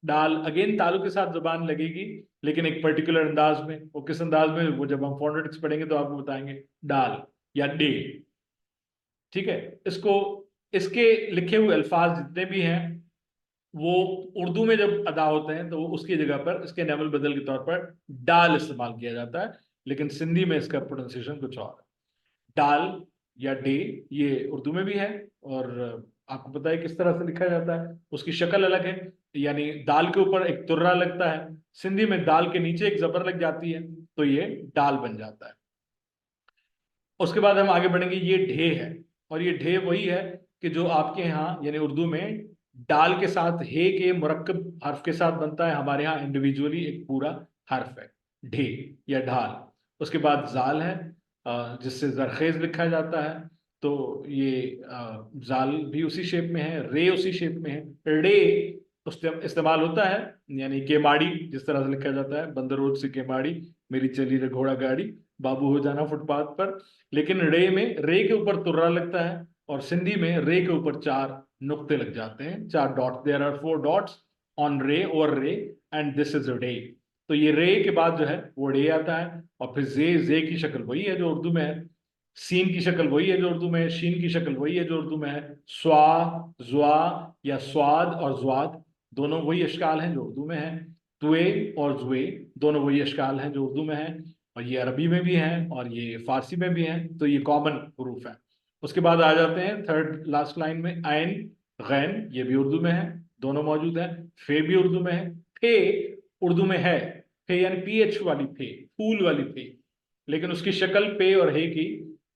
डाल अगेन तालु के साथ जुबान लगेगी, लेकिन एक पर्टिकुलर अंदाज में। वो किस अंदाज में, वो जब हम फोनेटिक्स पढ़ेंगे तो आपको बताएंगे। डाल या डे, ठीक है। इसको इसके लिखे हुए अल्फाज जितने भी हैं वो उर्दू में जब अदा होते हैं तो उसकी जगह पर इसके नेमल बदल के तौर पर डाल इस्तेमाल किया जाता है, लेकिन सिंधी में इसका प्रोनाउंसिएशन कुछ और है। डाल या डे ये उर्दू में भी है, और आपको पता है किस तरह से लिखा जाता है, उसकी शक्ल अलग है। यानी दाल के ऊपर एक तुर्रा लगता है, सिंधी में दाल के नीचे एक जबर लग जाती है, तो ये डाल बन जाता है। उसके बाद हम आगे बढ़ेंगे, ये ढे है, और ये ढे वही है कि जो आपके यहाँ यानी उर्दू में डाल के साथ हे के मुरक्कब हर्फ के साथ बनता है, हमारे यहाँ इंडिविजुअली एक पूरा हर्फ है, ढे या ढाल। उसके बाद जाल है, जिससे जरखेज लिखा जाता है, तो ये जाल भी उसी शेप में है, रे उसी शेप में है। रे इस्तेमाल होता है, यानी केमाड़ी जिस तरह से लिखा जाता है, बंदर रोड से केमाड़ी, मेरी चली रे घोड़ा गाड़ी, बाबू हो जाना फुटपाथ पर। लेकिन रे में रे के ऊपर तुर्रा लगता है, और सिंधी में रे के ऊपर 4 नुक्ते लग जाते हैं, 4 dot. There are 4 dots on रे और रे, एंड दिस इज रे। तो ये रे के बाद जो है वो डे आता है, और फिर जे की शक्ल वही है जो उर्दू में है, सीन की शक्ल वही है जो उर्दू में है, शीन की शक्ल वही है जो उर्दू में है, स्वा, जुआ या स्वाद और ज्वाद दोनों वही अशकाल हैं जो उर्दू में है, तुए और जुए दोनों वही अशकाल हैं जो उर्दू में है, और ये अरबी में भी हैं और ये फारसी में भी हैं, तो ये कॉमन हरूफ है। उसके बाद आ जाते हैं थर्ड लास्ट लाइन में, ऐन गैन, ये भी उर्दू में है, दोनों मौजूद है। फे भी उर्दू में है, फे उर्दू में है, फे यानी पीएच वाली फे, फूल वाली फे, लेकिन उसकी शक्ल पे और हे की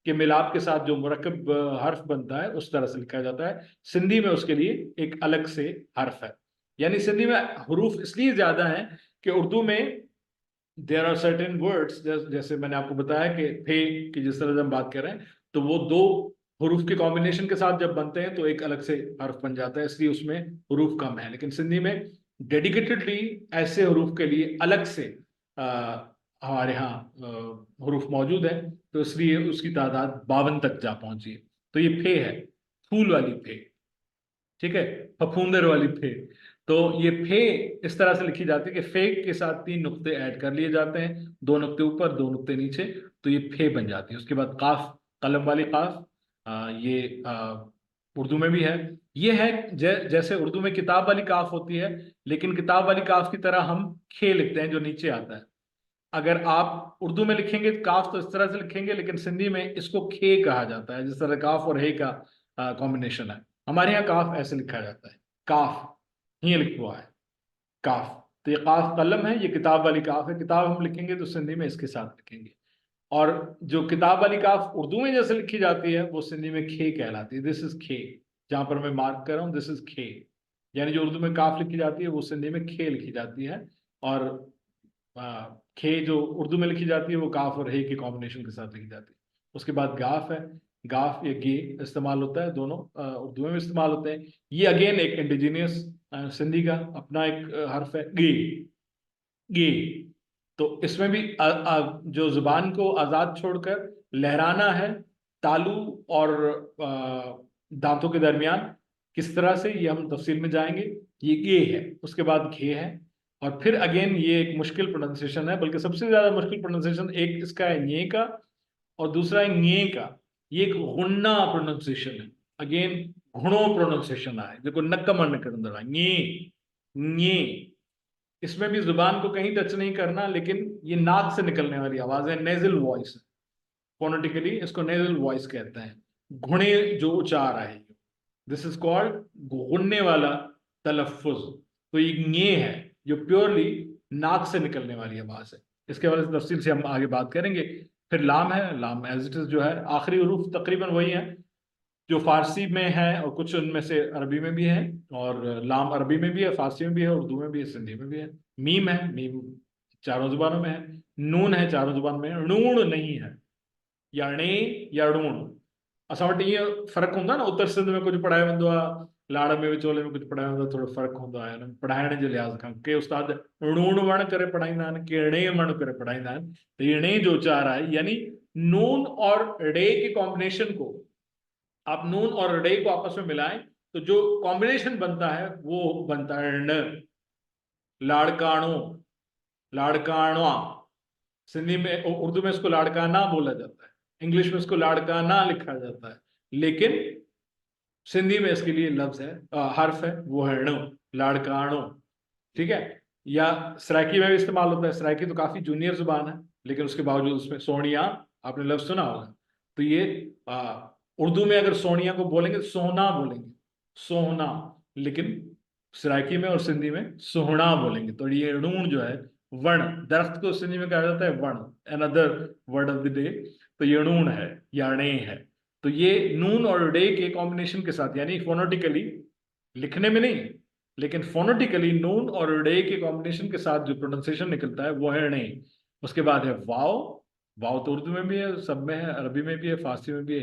के मिलाप के साथ जो मुरक्कब हर्फ बनता है उस तरह से लिखा जाता है। सिंधी में उसके लिए एक अलग से हर्फ है, यानी सिंधी में हरूफ इसलिए ज्यादा है कि उर्दू में देयर आर सर्टेन वर्ड्स, जैसे मैंने आपको बताया कि फे की जिस तरह से हम बात कर रहे हैं, तो वो 2 हरूफ के कॉम्बिनेशन के साथ जब बनते हैं तो एक अलग से हर्फ बन जाता है, इसलिए उसमें हरूफ कम है। लेकिन सिंधी में डेडिकेटेडली ऐसे हरूफ के लिए अलग से हमारे यहाँ हरूफ मौजूद है, तो इसलिए उसकी तादाद 52 तक जा पहुंची है। तो ये फे है, फूल वाली फे, ठीक है, फफूंदर वाली फे। तो ये फे इस तरह से लिखी जाती है कि फे के साथ 3 नुक्ते ऐड कर लिए जाते हैं, 2 नुक्ते ऊपर 2 नुक्ते नीचे, तो ये फे बन जाती है। उसके बाद काफ, कलम वाली काफ, ये उर्दू में भी है। ये है जैसे उर्दू में किताब वाली काफ होती है, लेकिन किताब वाली काफ की तरह हम खे लिखते हैं जो नीचे आता है। अगर आप उर्दू में लिखेंगे काफ तो इस तरह से लिखेंगे, लेकिन सिंधी में इसको खे कहा जाता है, जिस तरह काफ और हे का कॉम्बिनेशन है। हमारे यहाँ काफ ऐसे लिखा जाता है, काफ ये लिखा हुआ है, काफ। तो ये काफ कलम है, ये किताब वाली काफ है। किताब हम लिखेंगे तो सिंधी में इसके साथ लिखेंगे, और जो किताब वाली काफ उर्दू में जैसे लिखी जाती है वो सिंधी में खे कहलाती है। दिस इज खे, जहां पर मैं मार्क कर रहा हूँ दिस इज खे, यानी जो उर्दू में काफ लिखी जाती है वो सिंधी में खे लिखी जाती है, और खे जो उर्दू में लिखी जाती है वो काफ और हे के कॉम्बिनेशन के साथ लिखी जाती है। उसके बाद गाफ है, गाफ या गे इस्तेमाल होता है, दोनों उर्दू में भी इस्तेमाल होते हैं। ये अगेन एक इंडिजीनियस सिंधी का अपना एक हर्फ है, गे। गे तो इसमें भी जो जुबान को आजाद छोड़कर लहराना है तालू और दांतों के दरमियान, किस तरह से ये हम तफसील में जाएंगे। ये गे है, उसके बाद घे है, और फिर अगेन ये एक मुश्किल प्रोनाउंसिएशन है, बल्कि सबसे ज्यादा मुश्किल प्रोनाउंसिएशन एक इसका है ञे का, और दूसरा है ञे का। ये एक गुन्ना प्रोनाउंसिएशन है, अगेन घुणो प्रोनाउंसिएशन है, देखो नक्कमन निकल ञे ञे। इसमें भी जुबान को कहीं टच नहीं करना, लेकिन ये नाक से निकलने वाली आवाज है, नेजल वॉइस। फोनेटिकली इसको नेजल वॉइस कहते हैं, घुणे जो उच्चार है, दिस इज कॉल्ड गुन्ने वाला तलफ्फुज। तो ये ञे है जो प्योरली नाक से निकलने वाली आवाज है। इसके बारे में तफसील से हम आगे बात करेंगे। फिर लाम है, लाम एज इट इज जो है आखिरी हरूफ तकरीबन वही है जो फारसी में है, और कुछ उनमें से अरबी में भी है, और लाम अरबी में भी है, फारसी में भी है, उर्दू में भी है, सिंधी में भी है। मीम है, मीम चारों जुबानों में है, नून है चारों जुबान में, णूण नहीं है, या णे या णूण। असां वटि ईअं फ़र्क़ु हूंदो आहे न, उत्तर सिंध में कुझु पढ़ायो वेंदो आहे, लाड़ में विचोले में कुझु पढ़ायो वेंदो आहे, थोरो फ़र्क़ु हूंदो आहे हिन पढ़ाइण जे लिहाज़ खां। के उस्ताद णूण वण करे पढ़ाईंदा आहिनि, के णे वण करे पढ़ाईंदा आहिनि। तो ये णे जो उच्चार आहे, यानी नून और ड़े के कॉम्बिनेशन को, आप नून और ड़े को आपस में मिलाएं तो जो कॉम्बिनेशन बनता है वो बनता है ण। लाड़काणो, लाड़काणवा, सिंधी में उर्दू में इसको लाड़काना बोला जाता है, इंग्लिश में इसको लाड़काना लिखा जाता है, लेकिन सिंधी में इसके लिए लफ्ज है, हर्फ है, वो है ण, लाड़काणो। ठीक है, या सराइकी में भी इस्तेमाल होता है। सराइकी तो काफी जूनियर जुबान है, लेकिन उसके बावजूद उसमें सोनिया आपने लफ्ज सुना होगा। तो ये उर्दू में अगर सोनिया को बोलेंगे तो सोना बोलेंगे, सोहना, लेकिन सराइकी में और सिंधी में सोहना बोलेंगे। तो ये णूण जो है, वण, दरख्त को सिंधी में कहा जाता है वण, another word of the day. तो ये णूण है या णे है। तो ये नून और डे के कॉम्बिनेशन के साथ, यानी फोनोटिकली, लिखने में नहीं लेकिन फोनोटिकली नून और डे के कॉम्बिनेशन के साथ जो प्रोनाउंसिएशन निकलता है वो है णे। उसके बाद है वाव, वाव तो उर्दू में भी है, सब में है, अरबी में भी है, फारसी में भी है।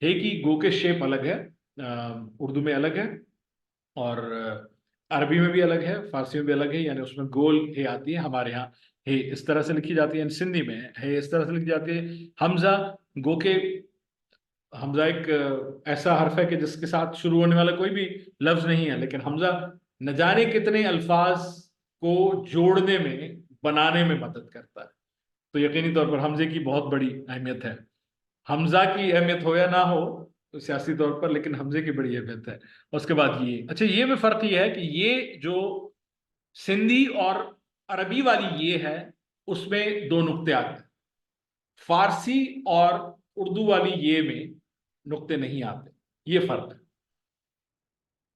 हे की गो के शेप अलग है, उर्दू में अलग है, और अरबी में भी अलग है, फारसी में भी अलग है, यानी उसमें गोल हे आती है। हमारे यहाँ हे इस तरह से लिखी जाती है, सिंधी में हे इस तरह से लिखी जाती है। हमजा, गो के, हमजा एक ऐसा हर्फ है कि जिसके साथ शुरू होने वाला कोई भी लफ्ज नहीं है, लेकिन हमजा न जाने कितने अल्फाज को जोड़ने में, बनाने में मदद करता है। तो यकीनी तौर पर हमजे की बहुत बड़ी अहमियत है। हमजा की अहमियत हो या ना हो सियासी तौर पर, लेकिन हमजे की बड़ी अहमियत है। उसके बाद ये, अच्छा ये में फर्क ये है कि ये जो सिंधी और अरबी वाली ये है, उसमें दो नुक्ते आते हैं। फारसी और उर्दू वाली ये में नुक्ते नहीं आते, ये फर्क है।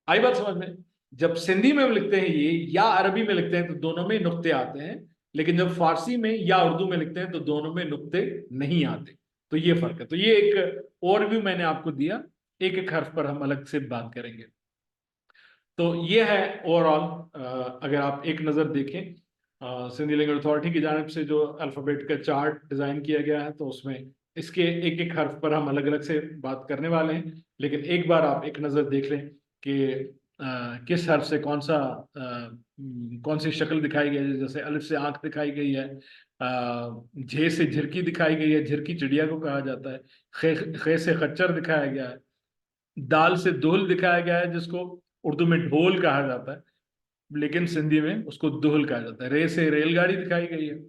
आई बात समझ में? जब सिंधी में लिखते हैं ये या अरबी में लिखते हैं तो दोनों में नुक्ते आते हैं, लेकिन जब फारसी में या उर्दू में लिखते हैं तो दोनों में नुक्ते नहीं आते। तो ये फर्क है। तो ये एक ओवरव्यू मैंने आपको दिया, एक एक हर्फ पर हम अलग से बात करेंगे। तो ये है ओवरऑल, अगर आप एक नज़र देखें सिंधी लैंग्वेज अथॉरिटी की जानिब से जो अल्फ़ाबेट का चार्ट डिज़ाइन किया गया है, तो उसमें इसके एक एक हर्फ पर हम अलग अलग से बात करने वाले हैं। लेकिन एक बार आप एक नज़र देख लें कि किस हर्फ से कौन सी शक्ल दिखाई गई है। जैसे अलिफ से आंख दिखाई गई है, झे से झिरकी दिखाई गई है, झिरकी चिड़िया को कहा जाता है। खे से खच्चर दिखाया गया है, दाल से दुहल दिखाया गया है, जिसको उर्दू में ढोल कहा जाता है, लेकिन सिंधी में उसको दुहल कहा जाता है। रे से रेलगाड़ी दिखाई गई है,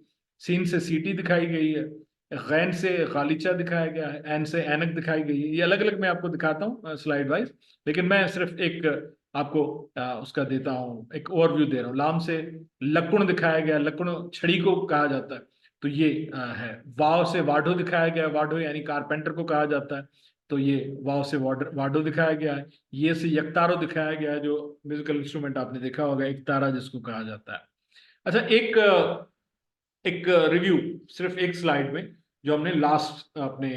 सीन से सीटी दिखाई गई है, गैन से गालीचा दिखाया गया है, एन से ऐनक दिखाई गई है। ये अलग अलग मैं आपको दिखाता हूँ स्लाइड वाइज, लेकिन मैं सिर्फ एक आपको उसका देता हूँ, एक ओवरव्यू दे रहा हूँ। लाम से लकुण दिखाया गया, लकुण छड़ी को कहा जाता है, तो ये है। वाव से वाढो दिखाया गया, वाढो यानी कारपेंटर को कहा जाता है, तो ये वाव से वाडो दिखाया गया है। ये से यकतारो दिखाया गया है, जो म्यूजिकल इंस्ट्रूमेंट आपने देखा होगा, एक तारा जिसको कहा जाता है। अच्छा, एक रिव्यू सिर्फ एक स्लाइड में, जो हमने लास्ट अपने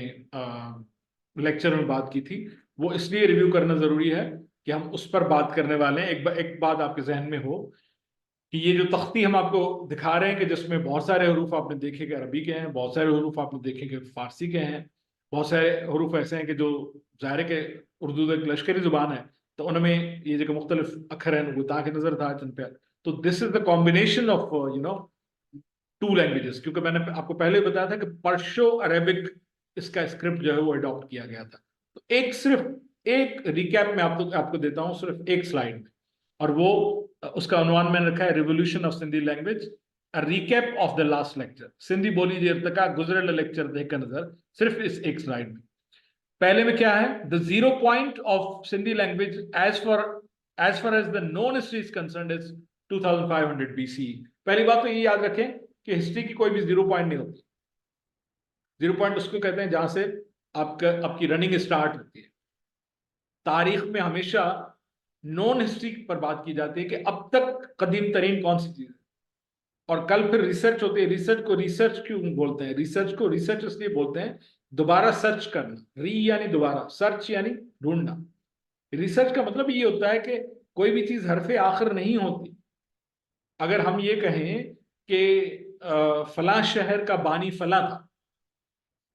लेक्चर में बात की थी, वो इसलिए रिव्यू करना जरूरी है कि हम उस पर बात करने वाले हैं। एक बात आपके जहन में हो कि ये जो तख्ती हम आपको दिखा रहे हैं कि जिसमें बहुत सारे हरूफ आपने देखे कि अरबी के हैं, बहुत सारे हरूफ आपने देखे कि फारसी के हैं, बहुत सारे हरूफ ऐसे हैं कि जो ज़ाहिर है कि उर्दू एक लश्करी ज़ुबान है, तो उनमें ये जो मुख्तलिफ अखर हैं वो ताकि नज़र था जिन पे। तो this is the combination of to languages, क्योंकि मैंने आपको पहले बताया था कि पर्शो अरेबिक इसका स्क्रिप्ट जो है वो अडॉप्ट किया गया था। तो सिर्फ एक रिकैप में आपको देता हूँ, सिर्फ एक स्लाइड में, और वो उसका अनुमान मैंने रखा है revolution of Sindhi language, recap of the last lecture. Sindhi बोली जे इर्तिका गुजरल लेक्चर देख नजर, सिर्फ इस एक स्लाइड में। पहले में क्या है, the zero point of Sindhi language as far as the known history is concerned is 2500 BC। पहली बात तो ये याद रखें कि हिस्ट्री की कोई भी जीरो पॉइंट नहीं होती। जीरो पॉइंट उसको कहते हैं जहां से आपकी रनिंग स्टार्ट होती है। तारीख में हमेशा नॉन हिस्ट्री पर बात की जाती है कि अब तक कदीम तरीन कौन सी चीज है, और कल फिर रिसर्च होती है। रिसर्च को रिसर्च क्यों बोलते हैं? रिसर्च को रिसर्च इसलिए बोलते हैं, दोबारा सर्च करना, री यानी दोबारा, सर्च यानी ढूंढना। रिसर्च का मतलब ये होता है कि कोई भी चीज हरफे आखिर नहीं होती। अगर हम ये कहें कि फलां शहर का बानी फला था,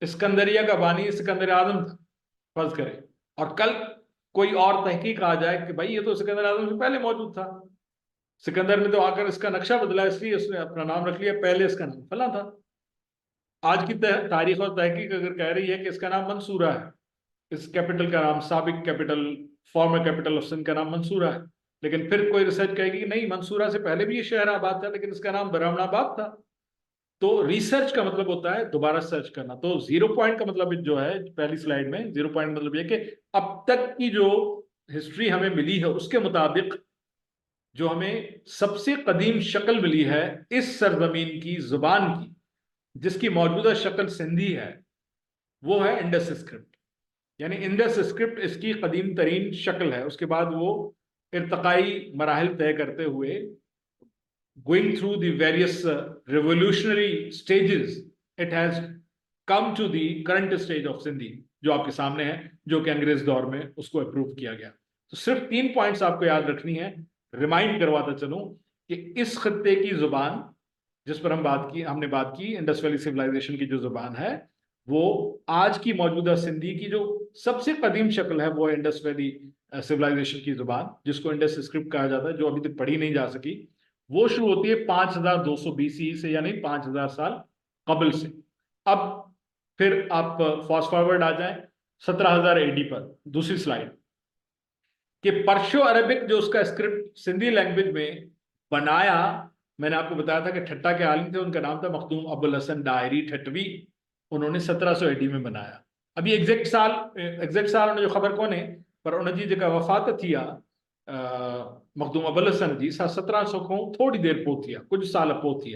इस्कंदरिया का बानी सिकंदर आजम था, फर्ज करें, और कल कोई और तहकीक आ जाए कि भाई ये तो सिकंदर आजम से पहले मौजूद था, सिकंदर ने तो आकर इसका नक्शा बदला इसलिए उसने अपना नाम रख लिया, पहले इसका नाम फला था। आज की तारीख और तहकीक अगर कह रही है कि इसका नाम मंसूरा है, इस कैपिटल का नाम, साबिक capital, former capital of Sindh का नाम मंसूरा है, लेकिन फिर कोई रिसर्च कहेगी कि नहीं, मंसूरा से पहले भी ये शहर आबाद था लेकिन इसका नाम ब्राह्मणाबाद था। तो रिसर्च का मतलब होता है दोबारा सर्च करना। तो 0 पॉइंट का मतलब जो है पहली स्लाइड में, 0 पॉइंट मतलब ये कि अब तक की जो हिस्ट्री हमें मिली है उसके मुताबिक जो हमें सबसे कदीम शक्ल मिली है इस सरजमीन की जुबान की, जिसकी मौजूदा शक्ल सिंधी है, वो है इंडस स्क्रिप्ट। यानी इंडस स्क्रिप्ट इसकी कदीम तरीन शक्ल है। उसके बाद वो इर्तकाई मराहल तय करते हुए going through the various revolutionary stages, it has come to the current stage of Sindhi, जो आपके सामने है, जो कि अंग्रेज दौर में उसको अप्रूव किया गया। तो सिर्फ 3 पॉइंट्स आपको याद रखनी है। रिमाइंड करवाता चलूं कि इस खत्ते की जुबान जिस पर हमने बात की इंडस वैली सिविलाइजेशन की जो जुबान है, वो आज की मौजूदा सिंधी की जो सबसे कदीम शक्ल है, वो है इंडस वैली सिविलाइजेशन की जुबान, जिसको इंडस स्क्रिप्ट कहा जाता है, जो अभी तक पढ़ी नहीं जा सकी। वो शुरू होती है 5200 BC से, यानी 5000 साल कबल से। अब फिर आप फास्ट फॉरवर्ड आ जाएं 17000 AD पर, दूसरी स्लाइड, कि पर्शियो अरबिक जो उसका स्क्रिप्ट सिंधी लैंग्वेज में बनाया, मैंने आपको बताया था कि ठट्टा के आलिम थे, उनका नाम था मखदूम अबुल हसन डायरी ठटवी, उन्होंने 1700 AD में बनाया। अभी एग्जैक्ट साल उन्हें जो खबर कोने, पर उन जी जेका वफ़ात थी मखदूम अबुल हसन जी 1700 को थोड़ी देर पोइ थी, कुछ साल पोइ थी,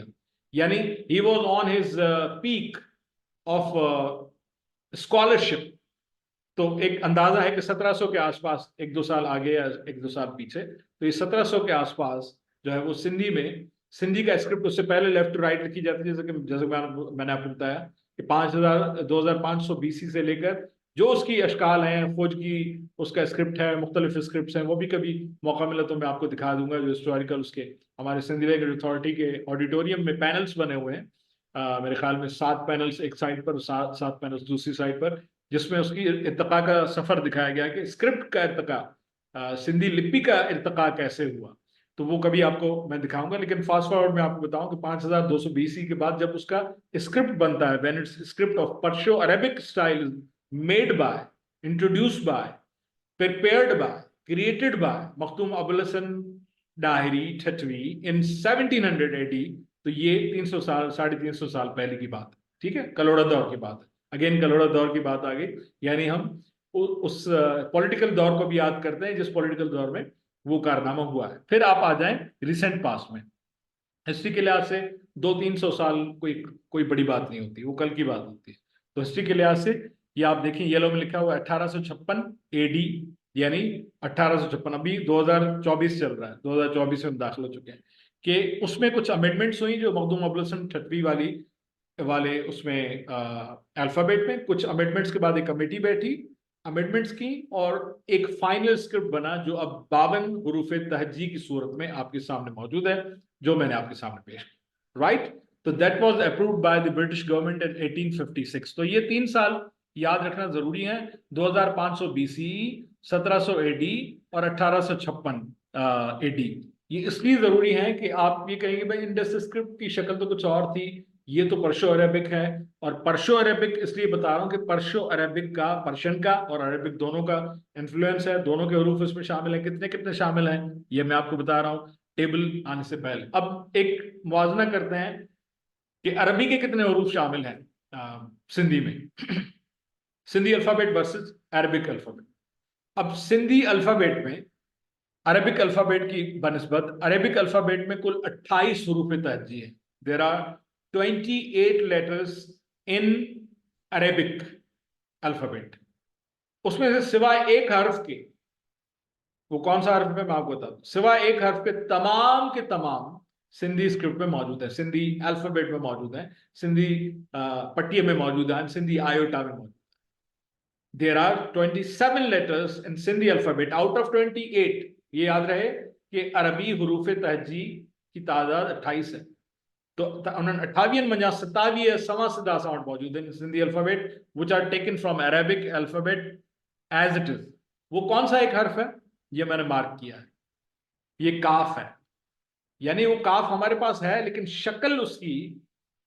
यानी he was on his peak of scholarship. तो एक अंदाजा है कि 1700 के आसपास, 1-2 साल आगे या 1-2 साल पीछे, तो ये 1700 के आसपास जो है वो सिंधी का स्क्रिप्ट, उससे पहले लेफ्ट टू राइट लिखी जाती है, जैसे मैंने आपको बताया कि 2500 BC से लेकर जो उसकी अशकाल हैं, खोज की उसका स्क्रिप्ट है, मुख्तलिफ स्क्रिप्ट हैं, वो भी कभी मौका मिला तो मैं आपको दिखा दूंगा। जो हिस्टोरिकल उसके हमारे सिंधी लैंग्वेज अथॉरिटी के ऑडिटोरियम में पैनल्स बने हुए हैं, मेरे ख्याल में 7 पैनल्स एक साइड पर, 7 पैनल्स दूसरी साइड पर, जिसमें उसकी इर्तका का सफर दिखाया गया कि स्क्रिप्ट का इर्तका, सिंधी लिपि का इर्तका कैसे हुआ। तो वो कभी आपको मैं दिखाऊंगा, लेकिन फास्ट फॉरवर्ड में आपको बताऊं कि 5200 BC के बाद जब उसका स्क्रिप्ट बनता है, when it's script of Perso Arabic style made by, introduced by, prepared by, created by Makhdoom Abul Hasan डायरी ठटवी इन 1700 AD, तो ये 300 साल 350 साल पहले की बात है। ठीक है, कलोड़ा दौर की बात है। अगेन कलोड़ा दौर की बात आ गई, यानी हम उस पॉलिटिकल दौर को भी याद करते हैं जिस पॉलिटिकल दौर में वो कारनामा हुआ है। फिर आप आ जाएं रिसेंट पास्ट में। हिस्ट्री के लिहाज से 200-300 साल कोई बड़ी बात नहीं होती, वो कल की बात होती है। तो हिस्ट्री के लिहाज से ये आप देखें, येलो में लिखा हुआ 1856 AD, यानी 1856, अभी 2024 चल रहा है, 2024 में दाखिल हो चुके हैं, कि उसमें कुछ अमेंडमेंट्स हुई जो मखदूम अबुल हसन ठटवी वाले उसमें अल्फाबेट में कुछ अमेंडमेंट्स के बाद एक कमेटी बैठी, अमेंडमेंट्स की, और एक फाइनल स्क्रिप्ट बना जो अब 52 हुरूफ तहजी की सूरत में आपके सामने मौजूद है, जो मैंने आपके सामने पेश किया। राइट, तो that was approved by the British government in 1856। तो ये 3 साल याद रखना जरूरी है, 2500 BC, 1700 AD और 1856 AD। ये इसलिए जरूरी है कि आप ये कहेंगे भाई इंडस स्क्रिप्ट की शक्ल तो कुछ और थी, ये तो पर्शियो अरेबिक है। और पर्शियो अरेबिक इसलिए बता रहा हूं कि पर्शियो अरेबिक का, पर्शियन का और अरेबिक दोनों का इन्फ्लुएंस है, दोनों के हरूफ इसमें शामिल है। कितने कितने शामिल हैं ये मैं आपको बता रहा हूं टेबल आने से पहले। अब एक मुआवजना करते हैं कि अरबी के कितने हरूफ शामिल हैं सिंधी में। Sindhi alphabet versus Arabic alphabet. अब सिंधी अल्फाबेट में अरबिक अल्फाबेट की बनिस्बत अरबिक अल्फाबेट में कुल 28 हरूफ तहजी है। There are 28 letters in Arabic alphabet। उसमें से सिवाय एक हर्फ के, वो कौन सा हर्फ है मैं आपको बताता हूं, सिवाय एक हर्फ के तमाम सिंधी स्क्रिप्ट में मौजूद है, सिंधी अल्फाबेट में मौजूद है, सिंधी पट्टिये में मौजूद है, सिंधी आयोटा में मौजूद है। There are 27 letters in Sindhi alphabet out of 28। ये याद रहे कि अरबी हुरूफ तहजी की तादाद 28 है। तो उन्होंने 28 सवा सिधा साउंड मौजूद है Sindhi alphabet which are taken from Arabic alphabet as it is. वो कौन सा एक हर्फ है? ये मैंने मार्क किया है, ये काफ है। यानी वो काफ हमारे पास है लेकिन शक्ल उसकी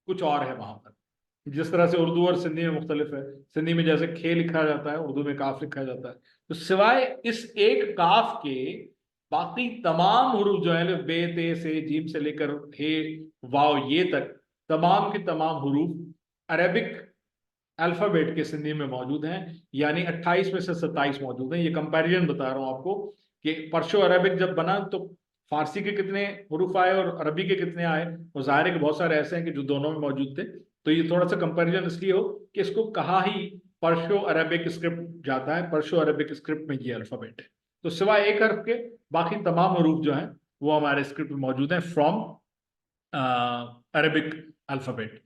कुछ और है वहां पर। जिस तरह से उर्दू और सिंधी में मुख्तलिफ है, सिंधी में जैसे खे लिखा जाता है, उर्दू में काफ लिखा जाता है। तो सिवाय इस एक काफ के बाकी तमाम हुरूफ जो है बे ते से जीम से लेकर हे वाव ये तक तमाम के तमाम हुरूफ अरेबिक अल्फाबेट के सिंधी में मौजूद हैं। यानी 28 में से 27 मौजूद हैं। ये कंपैरिजन बता रहा हूं आपको कि पर्शो अरेबिक जब बना तो फारसी के कितने हुरूफ आए और अरबी के कितने आए, और जाहिर है कि बहुत सारे ऐसे हैं कि जो दोनों में मौजूद थे। तो ये थोड़ा सा कंपैरिजन इसलिए हो कि इसको कहा ही पर्शो अरेबिक स्क्रिप्ट जाता है, पर्शो अरेबिक स्क्रिप्ट में ये अल्फाबेट है। तो सिवाय एक हर्फ के बाकी तमाम हुरूफ जो हैं वो हमारे स्क्रिप्ट में मौजूद हैं फ्रॉम अरेबिक अल्फाबेट।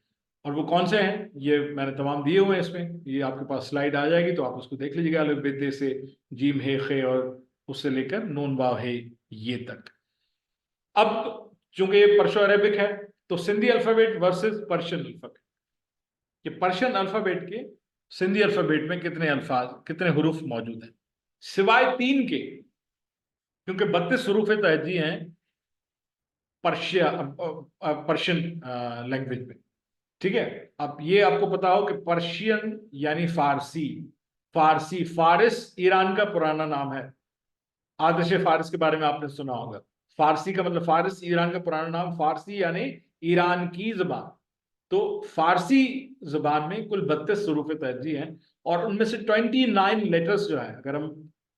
और वो कौन से हैं ये मैंने तमाम दिए हुए हैं इसमें, ये आपके पास स्लाइड आ जाएगी तो आप उसको देख लीजिएगा। अलिफ बे ते से जीम हे खे और उससे लेकर नून वाव हे ये तक। अब चूंकि ये पर्शो अरेबिक है तो Sindhi alphabet versus Persian alphabet, ये पर्शियन अल्फाबेट के सिंधी अल्फाबेट में कितने अल्फाज कितने हरूफ मौजूद हैं सिवाय 3 के, क्योंकि 32 हरूफ तहजी हैं पर्शियन लैंग्वेज में। ठीक है, अब ये आपको पता हो कि पर्शियन यानी फारसी, फारसी फारिस ईरान का पुराना नाम है। आतिश फारिस के बारे में आपने सुना होगा। फारसी का मतलब फारिस ईरान का पुराना नाम, फारसी यानी ईरान की जबान। तो फारसी जबान में कुल 32 हरूफ तहजी हैं और उनमें से 29 लेटर्स जो है, अगर हम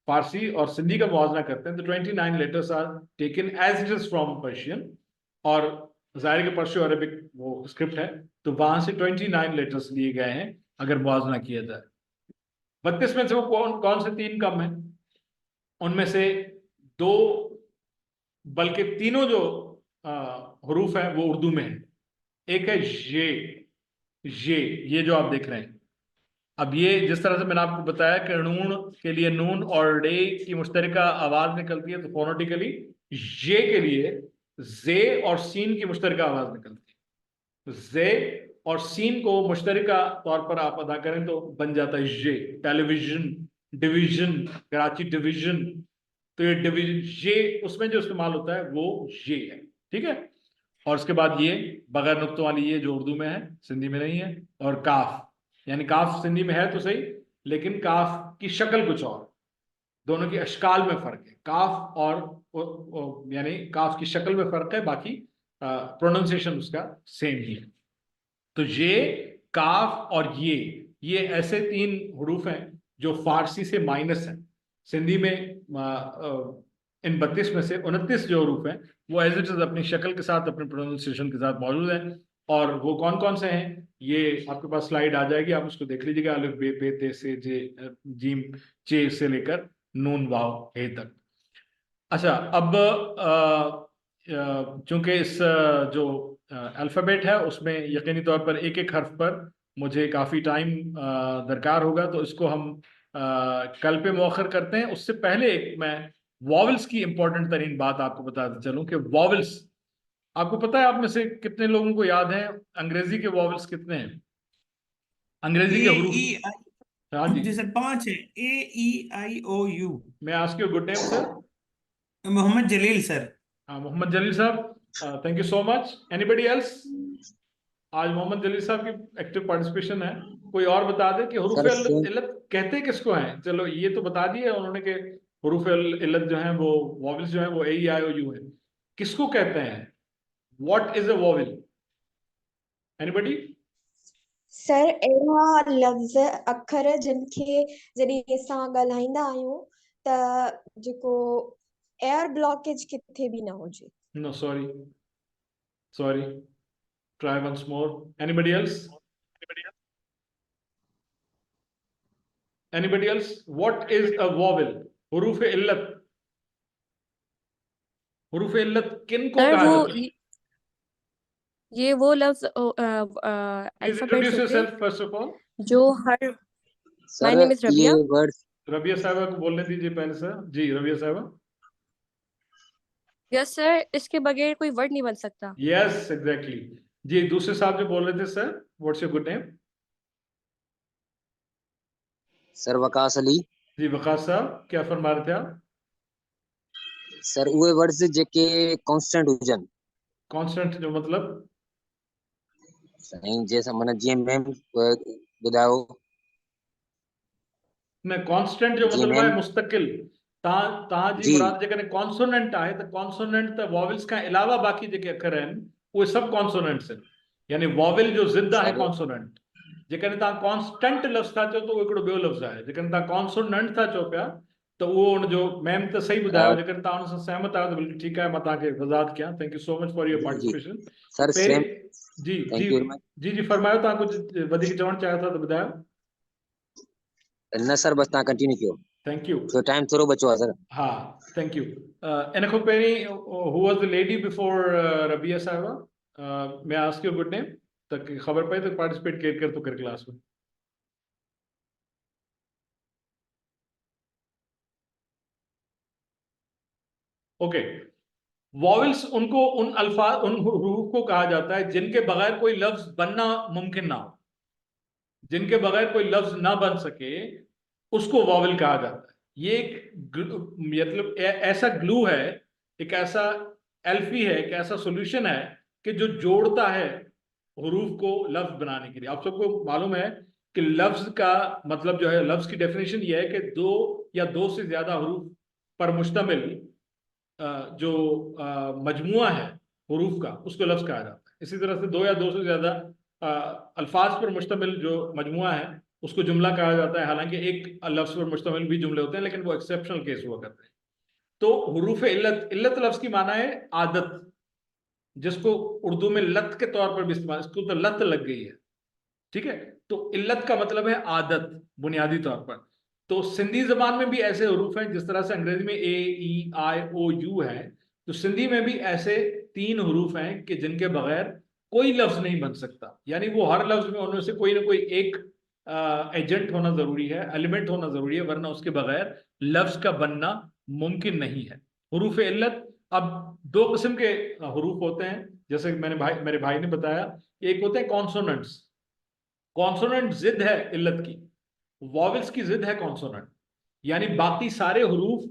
फारसी और सिंधी का मुआवजा करते हैं तो 29 letters are taken as it is from Persian, और जाहिर के पर्शियो अरेबिक वो स्क्रिप्ट है तो वहां से 29 लेटर्स लिए गए हैं अगर मुआवजा किया जाए। 32 में से वो कौन कौन से 3 कम है? उनमें से 2 बल्कि तीनों जो हरूफ हैं वो उर्दू में है। एक है ये जो आप देख रहे हैं। अब ये जिस तरह से मैंने आपको बताया कि नून के लिए नून और डे की मुश्तरका आवाज निकलती है, तो फोनेटिकली ये के लिए जे और सीन की मुश्तरका आवाज निकलती है। जे और सीन को मुश्तरका तौर पर आप अदा करें तो बन जाता है ये। टेलीविजन, डिवीजन, कराची डिवीजन, तो ये डिवीजन ये उसमें जो इस्तेमाल होता है वो ये है। ठीक है, और उसके बाद ये बगैर नुक्तों वाली ये जो उर्दू में है सिंधी में नहीं है, और काफ, यानी काफ सिंधी में है तो सही लेकिन काफ की शक्ल कुछ और, दोनों की अशकाल में फर्क है। काफ और यानी काफ की शक्ल में फर्क है, बाकी प्रोनाउंसिएशन उसका सेम ही है। तो ये काफ और ये ऐसे 3 हरूफ हैं जो फारसी से माइनस हैं। सिंधी में इन 32 में से 29 जो हरूफ हैं वो एज इट इज अपनी शक्ल के साथ अपने प्रोनाउंसिएशन के साथ मौजूद हैं। और वो कौन कौन से हैं ये आपके पास स्लाइड आ जाएगी, आप उसको देख लीजिएगा। अलिफ बे पे ते से जे जीम चे से लेकर नून वाव हे तक। अच्छा, अब चूंकि इस जो अल्फ़ाबेट है उसमें यकीनी तौर पर एक एक हर्फ पर मुझे काफ़ी टाइम दरकार होगा, तो इसको हम कल पे मौखर करते हैं। उससे पहले एक मैं वॉवल्स की इंपॉर्टेंट तरीन बात आपको बताते चलूं कि वॉवल्स, आपको पता है आप में से कितने लोगों को याद है अंग्रेजी के वॉवल्स कितने हैं? अंग्रेजी के ए हरूफ? ई हाँ जी, जी सर 5 है। AEIOU। मैं ask you good name sir. Mohammad Jalil sir. Mohammad Jalil sahab, thank you so much. Anybody else? आज मोहम्मद जलील साहब की एक्टिव पार्टिसिपेशन है। कोई और बता दे कि हरूफ सर इल्लत कहते किसको हैं? चलो ये तो बता दिया उन्होंने कि हरूफ इल्लत जो है वो वॉवल्स जो है वो AEIOU है। किसको कहते हैं? What is a vowel? Anybody? Sir अहिड़ा लफ़्ज़ अखर जिनखे जॾहिं असां ॻाल्हाईंदा आहियूं त जेको एयर ब्लॉकेज किथे बि न हुजे। No, sorry, try once more. Anybody else? Anybody else? What is a vowel? हुरूफ इल्लत, हुरूफ इल्लत किन को सर कहा वो जाता है? ये वो लफ्ज Please अल्फाबेट्स introduce होते हैं yourself first of all. जो हर माय सर नेम इज ये रबिया। वर्ड रबिया साहबा को बोलने दीजिए पहले सर। जी रबिया साहबा। यस सर, इसके बगैर कोई वर्ड नहीं बन सकता। Yes, exactly. जी दूसरे साहब जो बोल रहे थे sir, what's your good name? Sir Waqas Ali. जी वकास साहब क्या फरमा रहे थे आप? सर उहे वर्ड्स जेके कांस्टेंट हुजन, कांस्टेंट जो मतलब? साईं जैसा माना जीअं मैम ॿुधायो, न कांस्टेंट जो जीअं मतलब है मैम मुस्तकिल। तव्हां जी जी मुराद जेकॾहिं कॉन्सोनेंट आहे त कॉन्सोनेंट त वॉवल्स खां अलावा बाक़ी जेके अखर आहिनि उहे सभु कॉन्सोनेंट्स आहिनि, यानी वॉवल जो ज़िद आहे सर कॉन्सोनेंट। जेकॾहिं तव्हां कॉन्स्टेंट लफ़्ज़ था चओ त उहो हिकिड़ो ॿियो लफ़्ज़ आहे। जेकॾहिं तव्हां कॉन्सोनेंट था चओ पिया त उहो हुनजो मैम त सही ॿुधायो। जेकॾहिं तव्हां हुन सां सहमत आहियो त बिल्कुलु ठीकु आहे, मां तव्हांखे वज़ाहत कयां। Thank you so much for your जी जी पार्टिसिपेशन। तो सर पहिरें सेम, जी जी थैंक यू वेरी मच। जी जी फरमायो, तव्हां कुझु वधीक चवणु चाहियो था त ॿुधायो। न सर बस तव्हां कंटिन्यू कयो, थैंक यू। छो टाइम थोरो बचो आहे सर। हा थैंक यू। इन खां पहिरीं who was the lady before Rabia sahiba, may I ask your good name, त ख़बर पए त पार्टिसिपेट केरु केरु थो करे क्लास में। ओके, वॉवल्स उनको उन अल्फाज उन हुरूफ को कहा जाता है जिनके बगैर कोई लफ्ज बनना मुमकिन ना हो। जिनके बगैर कोई लफ्ज ना बन सके उसको वॉवल कहा जाता है। ये एक मतलब ऐसा ग्लू है, एक ऐसा एल्फी है, एक ऐसा सॉल्यूशन है कि जो जोड़ता है हुरूफ को लफ्ज बनाने के लिए। आप सबको मालूम है कि लफ्ज का मतलब जो है, लफ्ज की डेफिनेशन ये है कि दो या दो से ज्यादा हुरूफ पर मुश्तमिल जो मजमुआ है हुरूफ का, उसको लफ्ज कहा जाता है। इसी तरह से दो या दो से ज्यादा अल्फाज पर मुश्तमिल जो मजमुआ है उसको जुमला कहा जाता है। हालांकि एक लफ्ज पर मुश्तमिल भी जुमले होते हैं, लेकिन वो एक्सेप्शनल केस हुआ करते हैं। तो हुरूफ इल्लत, इल्लत लफ्ज की माना है आदत, जिसको उर्दू में लत के तौर पर भी इस्तेमाल, इसको तो लत लग गई है, ठीक है। तो इल्लत का मतलब है आदत बुनियादी तौर पर। तो सिंधी जबान में भी ऐसे हरूफ हैं, जिस तरह से अंग्रेजी में ए ई आई ओ यू है, तो सिंधी में भी ऐसे 3 हरूफ हैं कि जिनके बगैर कोई लफ्ज नहीं बन सकता। यानी वो हर लफ्ज में उनमें से कोई ना कोई एक एजेंट होना जरूरी है, एलिमेंट होना जरूरी है, वरना उसके बगैर लफ्ज का बनना मुमकिन नहीं है। हरूफ इल्लत अब 2 किस्म के हरूफ होते हैं, जैसे मेरे भाई ने बताया। एक होते हैं कॉन्सोनेंट्स। कॉन्सोनेंट जिद है इल्लत की, वॉवल्स की जिद है कॉन्सोनेंट। यानी बाकी सारे हरूफ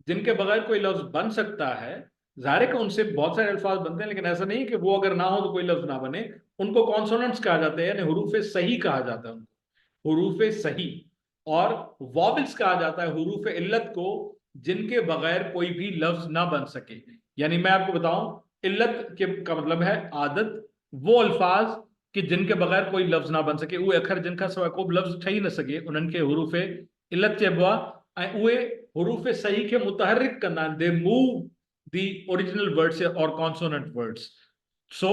जिनके बगैर कोई लफ्ज बन सकता है, जाहिर है कि उनसे बहुत सारे अल्फाज बनते हैं, लेकिन ऐसा नहीं है कि वो अगर ना हो तो कोई लफ्ज ना बने। उनको कॉन्सोनेंट्स कहा जाता है, यानी हरूफ सही कहा जाता है उनको, हरूफ सही। और वॉवल्स कहा जाता है हरूफ इल्लत को, जिनके बगैर कोई भी लफ्ज ना बन सके। यानी मैं आपको बताऊं, इल्लत के का मतलब है आदत, वो अल्फाज कि जिनके बगैर कोई लफ्ज ना बन सके, उहे अखर जिनका सवाइ को लफ्ज ठही न सके, उन्हनि खे हुरूफ इल्लत चइबो आहे। ऐं उहे हुरूफ सही खे मुतहरिक कंदा आहिनि, they move the original words और कॉन्सोनेंट वर्ड्स। सो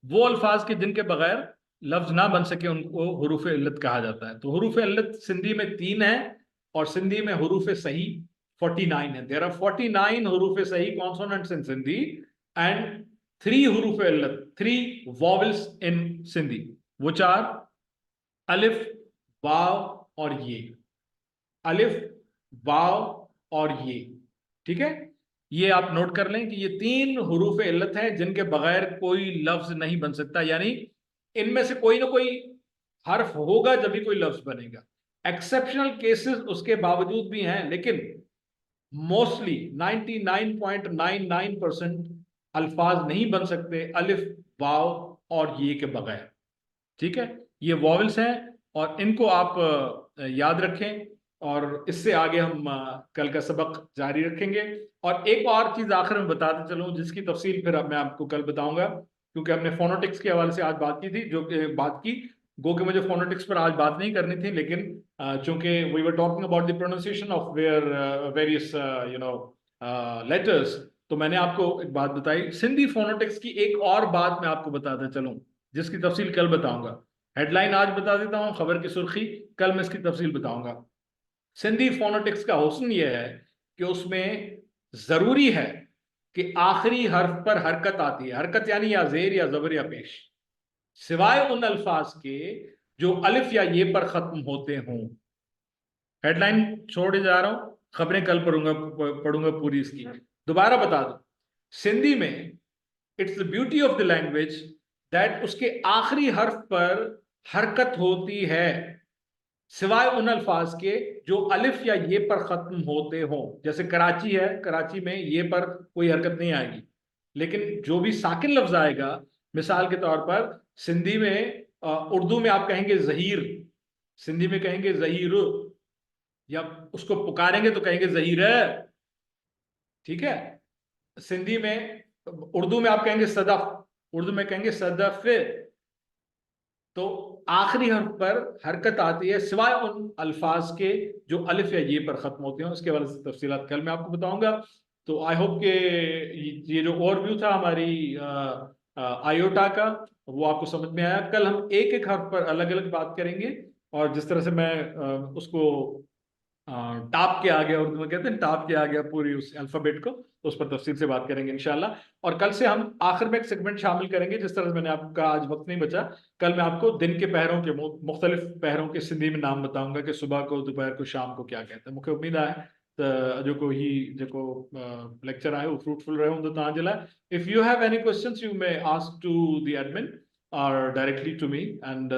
वो अल्फाज के जिनके बगैर लफ्ज ना बन सके, उनको हुरूफ इल्लत कहा जाता है। तो हुरूफ इल्लत सिंधी में 3 है, और सिंधी में हुरूफ सही 49 है। देयर आर 49 हुरूफ सही consonants in Sindhi and 3 हुरूफ इल्लत, 3 vowels in Sindhi, which are अलिफ, वाव और ये। अलिफ, वाव और ये, ठीक है। ये आप नोट कर लें कि ये 3 हुरूफ इल्लत हैं जिनके बगैर कोई लफ्ज नहीं बन सकता। यानी इनमें से कोई ना कोई हर्फ होगा जब भी कोई लफ्ज बनेगा। एक्सेप्शनल केसेस उसके बावजूद भी हैं, लेकिन मोस्टली 99.99% अल्फाज नहीं बन सकते अलिफ, वाव और ये के बगैर, ठीक है। ये वॉवल्स हैं और इनको आप याद रखें, और इससे आगे हम कल का सबक जारी रखेंगे। और एक और चीज आखिर में बताते चलूं, जिसकी तफसील फिर अब मैं आपको कल बताऊंगा, क्योंकि हमने फोनोटिक्स के हवाले से आज बात की थी, जो बात की गो कि मुझे फोनोटिक्स पर आज बात नहीं करनी थी, लेकिन चूंकि we were talking about the pronunciation of various letters, तो मैंने आपको एक बात बताई। सिंधी फोनोटिक्स की एक और बात मैं आपको बताता चलूं, जिसकी तफसील कल बताऊंगा। हेडलाइन आज बता देता हूं, खबर की सुर्खी, कल मैं इसकी तफसील बताऊंगा। सिंधी फोनेटिक्स का हुस्न यह है कि उसमें जरूरी है कि आखिरी हर्फ पर हरकत आती है। हरकत यानी या जेर या जबर या पेश, सिवाय उन अल्फाज के जो अलिफ या ये पर खत्म होते हों। हेडलाइन छोड़े जा रहा हूं, खबरें कल पढ़ूंगा पूरी इसकी। दोबारा बता दूं, सिंधी में it's the beauty of the language that उसके आखिरी हर्फ पर हरकत होती है सिवाय उन अल्फाज के जो अलिफ या ये पर खत्म होते हो। जैसे कराची है, कराची में ये पर कोई हरकत नहीं आएगी, लेकिन जो भी साकिन लफ्ज आएगा, मिसाल के तौर पर सिंधी में उर्दू में आप कहेंगे जहीर, सिंधी में कहेंगे जहीर, या उसको पुकारेंगे तो कहेंगे जहीर है, ठीक है। सिंधी में, उर्दू में आप कहेंगे सदफ, उर्दू में कहेंगे सदफ। तो आखिरी हर्फ पर हरकत आती है सिवाय उन अल्फाज के जो अलिफ या ये पर खत्म होते हैं। उसके बारे में तफसीलात कल मैं आपको बताऊंगा। तो आई होप के ये जो ओवरव्यू था हमारी आयोटा का, वो आपको समझ में आया। कल हम एक एक हर्फ पर अलग अलग बात करेंगे, और जिस तरह से मैं उसको टाप के आ गया, उर्दू में कहते हैं टाप के आ गया पूरी उस अल्फाबेट को, उस पर तफसील से बात करेंगे इंशाल्लाह। और कल से हम आखिर में एक सेगमेंट शामिल करेंगे, जिस तरह से मैंने आपको कहा आज वक्त नहीं बचा, कल मैं आपको दिन के पहरों के मुख्तलिफ पहरों के सिंधी में नाम बताऊंगा कि सुबह को, दोपहर को, शाम को क्या कहते हैं। मुझे उम्मीद है जेको लेक्चर आयो फ्रूटफुल रहे हूंदो तव्हांजे लाइ। If you have any questions you may ask to the admin or directly to me, and